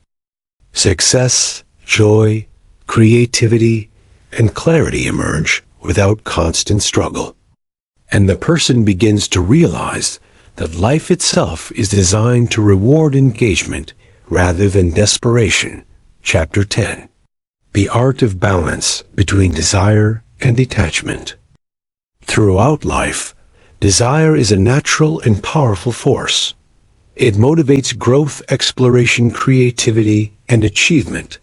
Success, joy, creativity, and clarity emerge without constant struggle. And the person begins to realize that life itself is designed to reward engagement rather than desperation. Chapter 10. The Art of Balance Between Desire and Detachment. Throughout life, desire is a natural and powerful force. It motivates growth, exploration, creativity, and achievement.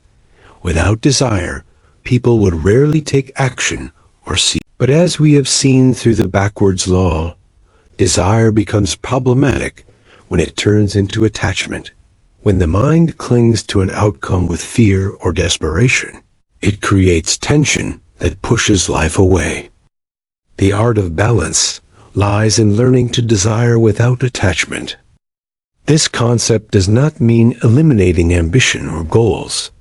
Without desire, people would rarely take action or see. But as we have seen through the backwards law, desire becomes problematic when it turns into attachment. When the mind clings to an outcome with fear or desperation, it creates tension that pushes life away. The art of balance lies in learning to desire without attachment. This concept does not mean eliminating ambition or goals.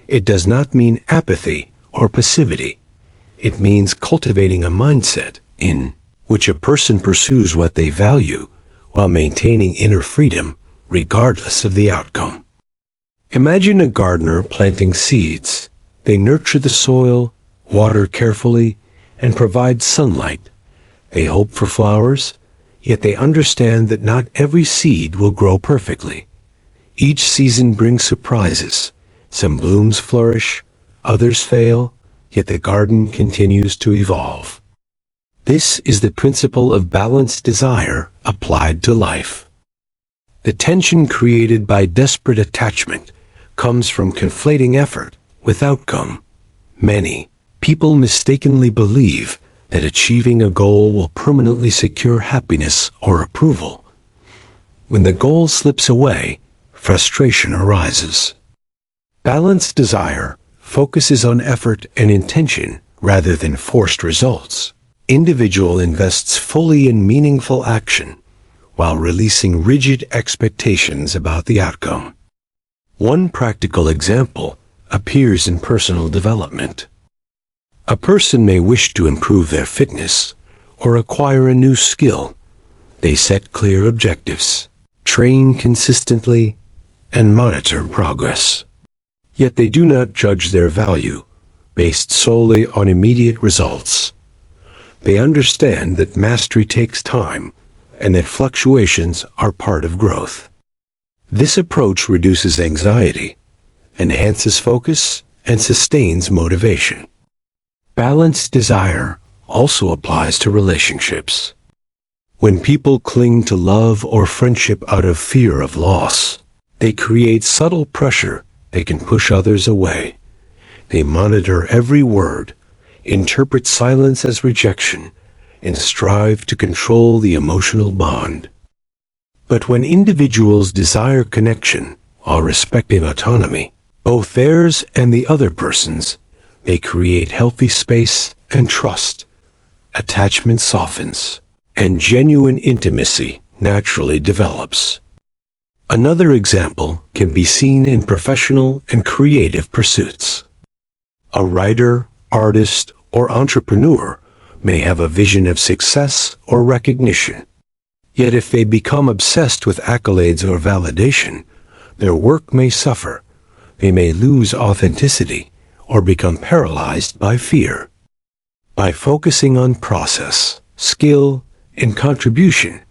It does not mean apathy or passivity. It means cultivating a mindset in which a person pursues what they value while maintaining inner freedom regardless of the outcome. Imagine a gardener planting seeds. They nurture the soil, water carefully, and provide sunlight. They hope for flowers, yet they understand that not every seed will grow perfectly. Each season brings surprises. Some blooms flourish, others fail, yet the garden continues to evolve. This is the principle of balanced desire applied to life. The tension created by desperate attachment comes from conflating effort with outcome. Many people mistakenly believe that achieving a goal will permanently secure happiness or approval. When the goal slips away, frustration arises. Balanced desire focuses on effort and intention rather than forced results. Individual invests fully in meaningful action while releasing rigid expectations about the outcome. One practical example appears in personal development. A person may wish to improve their fitness or acquire a new skill. They set clear objectives, train consistently, and monitor progress. Yet they do not judge their value based solely on immediate results. They understand that mastery takes time and that fluctuations are part of growth. This approach reduces anxiety, enhances focus, and sustains motivation. Balanced desire also applies to relationships. When people cling to love or friendship out of fear of loss, they create subtle pressure that can push others away. They monitor every word, interpret silence as rejection, and strive to control the emotional bond. But when individuals desire connection while respecting autonomy, both theirs and the other person's, they create healthy space and trust. Attachment softens, and genuine intimacy naturally develops. Another example can be seen in professional and creative pursuits. A writer, artist, or entrepreneur may have a vision of success or recognition. Yet if they become obsessed with accolades or validation, their work may suffer. They may lose authenticity or become paralyzed by fear. By focusing on process, skill, and contribution,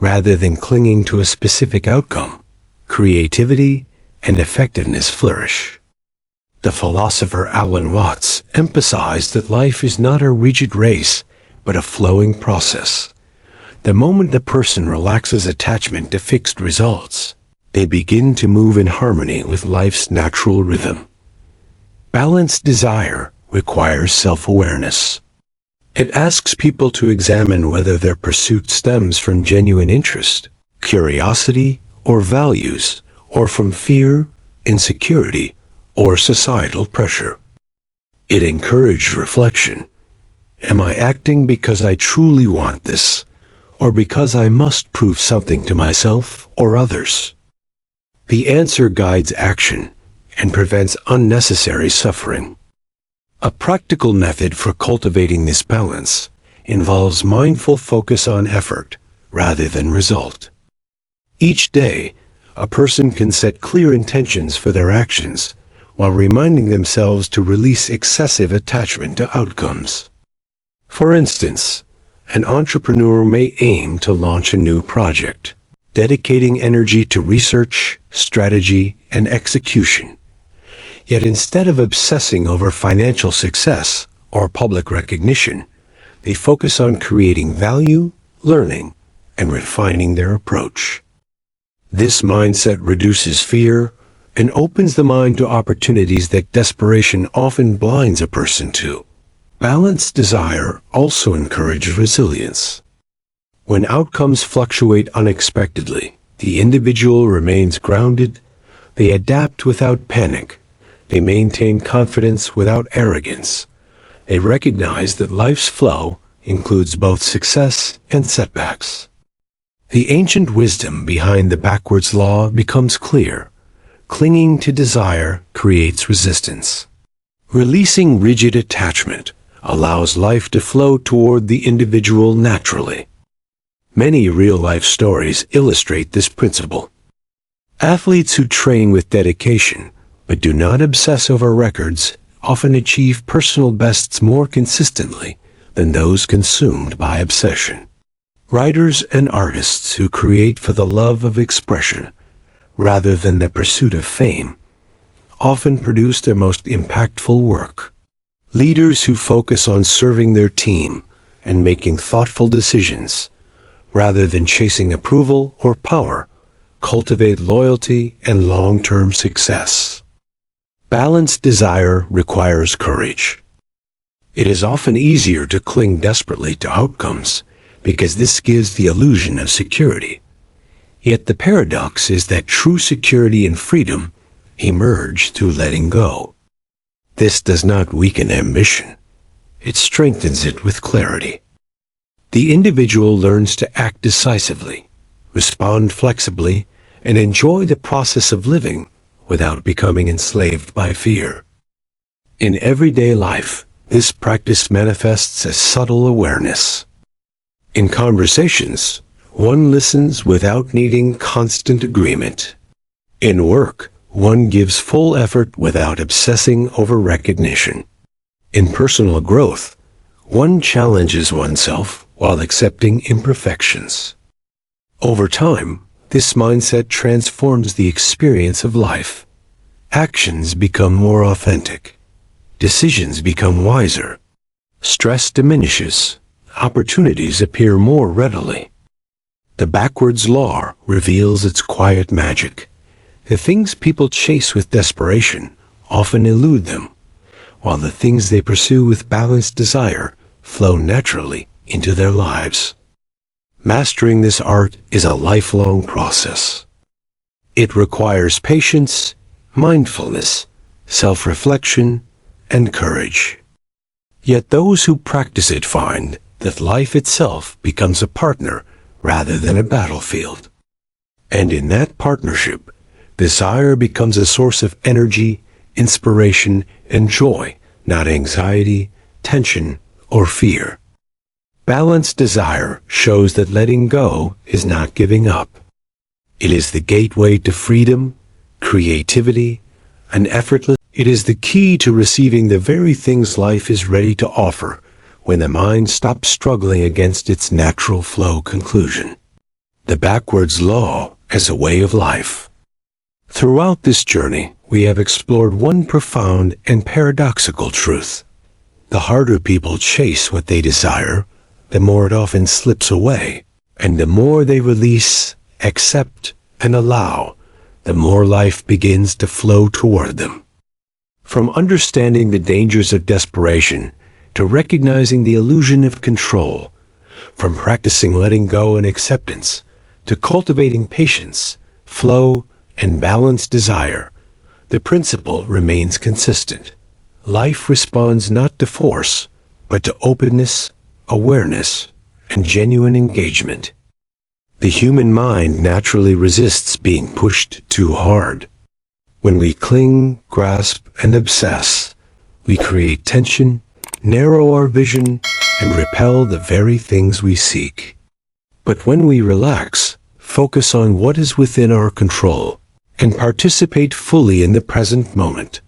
rather than clinging to a specific outcome, creativity and effectiveness flourish. The philosopher Alan Watts emphasized that life is not a rigid race, but a flowing process. The moment the person relaxes attachment to fixed results, they begin to move in harmony with life's natural rhythm. Balanced desire requires self-awareness. It asks people to examine whether their pursuit stems from genuine interest, curiosity, or values, or from fear, insecurity, or societal pressure. It encouraged reflection. Am I acting because I truly want this, or because I must prove something to myself or others? The answer guides action and prevents unnecessary suffering. A practical method for cultivating this balance involves mindful focus on effort rather than result. Each day, a person can set clear intentions for their actions while reminding themselves to release excessive attachment to outcomes. For instance, an entrepreneur may aim to launch a new project, dedicating energy to research, strategy, and execution. Yet instead of obsessing over financial success or public recognition, they focus on creating value, learning, and refining their approach. This mindset reduces fear and opens the mind to opportunities that desperation often blinds a person to. Balanced desire also encourages resilience. When outcomes fluctuate unexpectedly, the individual remains grounded, they adapt without panic, they maintain confidence without arrogance. They recognize that life's flow includes both success and setbacks. The ancient wisdom behind the backwards law becomes clear. Clinging to desire creates resistance. Releasing rigid attachment allows life to flow toward the individual naturally. Many real-life stories illustrate this principle. Athletes who train with dedication but do not obsess over records often achieve personal bests more consistently than those consumed by obsession. Writers and artists who create for the love of expression rather than the pursuit of fame often produce their most impactful work. Leaders who focus on serving their team and making thoughtful decisions rather than chasing approval or power cultivate loyalty and long-term success. Balanced desire requires courage. It is often easier to cling desperately to outcomes because this gives the illusion of security. Yet the paradox is that true security and freedom emerge through letting go. This does not weaken ambition. It strengthens it with clarity. The individual learns to act decisively, respond flexibly, and enjoy the process of living without becoming enslaved by fear. In everyday life, this practice manifests as subtle awareness. In conversations, one listens without needing constant agreement. In work, one gives full effort without obsessing over recognition. In personal growth, one challenges oneself while accepting imperfections. Over time, this mindset transforms the experience of life. Actions become more authentic. Decisions become wiser. Stress diminishes. Opportunities appear more readily. The backwards law reveals its quiet magic. The things people chase with desperation often elude them, while the things they pursue with balanced desire flow naturally into their lives. Mastering this art is a lifelong process. It requires patience, mindfulness, self-reflection, and courage. Yet those who practice it find that life itself becomes a partner rather than a battlefield. And in that partnership, desire becomes a source of energy, inspiration, and joy, not anxiety, tension, or fear. Balanced desire shows that letting go is not giving up. It is the gateway to freedom, creativity, and effortless. It is the key to receiving the very things life is ready to offer when the mind stops struggling against its natural flow conclusion. The backwards law as a way of life. Throughout this journey, we have explored one profound and paradoxical truth. The harder people chase what they desire, the more it often slips away, and the more they release, accept, and allow, the more life begins to flow toward them. From understanding the dangers of desperation to recognizing the illusion of control, from practicing letting go and acceptance to cultivating patience, flow, and balanced desire, the principle remains consistent. Life responds not to force, but to openness, awareness, and genuine engagement. The human mind naturally resists being pushed too hard. When we cling, grasp, and obsess, we create tension, narrow our vision, and repel the very things we seek. But when we relax, focus on what is within our control, and participate fully in the present moment,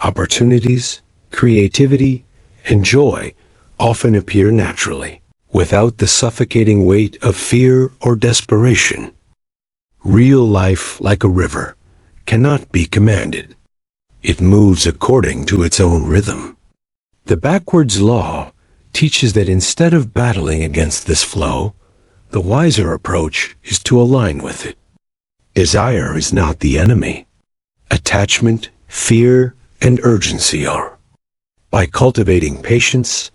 opportunities, creativity, and joy often appear naturally, without the suffocating weight of fear or desperation. Real life, like a river, cannot be commanded. It moves according to its own rhythm. The backwards law teaches that instead of battling against this flow, the wiser approach is to align with it. Desire is not the enemy. Attachment, fear, and urgency are. By cultivating patience,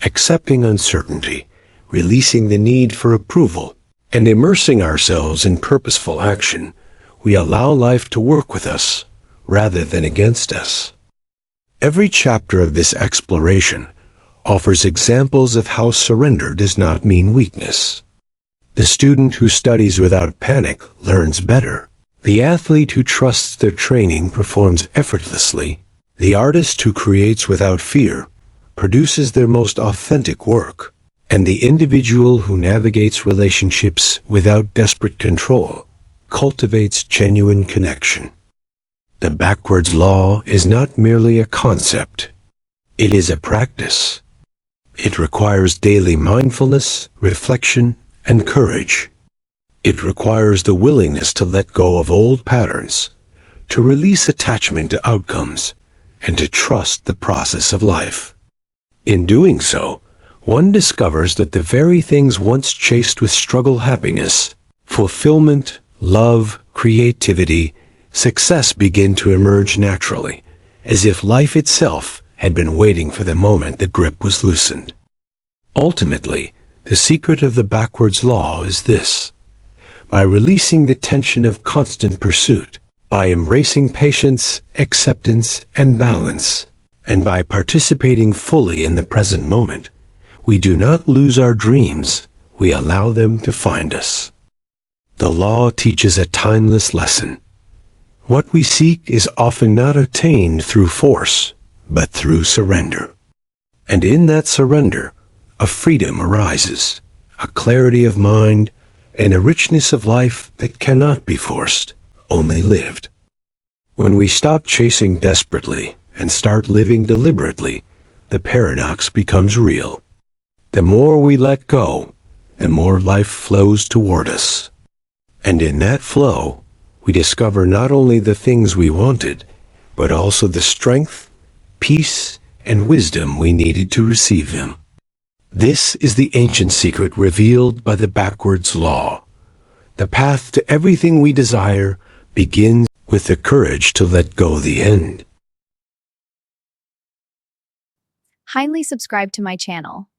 accepting uncertainty, releasing the need for approval, and immersing ourselves in purposeful action, we allow life to work with us rather than against us. Every chapter of this exploration offers examples of how surrender does not mean weakness. The student who studies without panic learns better. The athlete who trusts their training performs effortlessly. The artist who creates without fear produces their most authentic work. And the individual who navigates relationships without desperate control cultivates genuine connection. The backwards law is not merely a concept. It is a practice. It requires daily mindfulness, reflection, and courage. It requires the willingness to let go of old patterns, to release attachment to outcomes, and to trust the process of life. In doing so, one discovers that the very things once chased with struggle, happiness, fulfillment, love, creativity, success begin to emerge naturally, as if life itself had been waiting for the moment the grip was loosened. Ultimately, the secret of the backwards law is this: by releasing the tension of constant pursuit, by embracing patience, acceptance, and balance, and by participating fully in the present moment, we do not lose our dreams, we allow them to find us. The law teaches a timeless lesson. What we seek is often not attained through force, but through surrender. And in that surrender, a freedom arises, a clarity of mind, and a richness of life that cannot be forced, only lived. When we stop chasing desperately and start living deliberately, the paradox becomes real. The more we let go, the more life flows toward us. And in that flow, we discover not only the things we wanted, but also the strength, peace, and wisdom we needed to receive them. This is the ancient secret revealed by the backwards law. The path to everything we desire begins with the courage to let go the end. Kindly subscribe to my channel.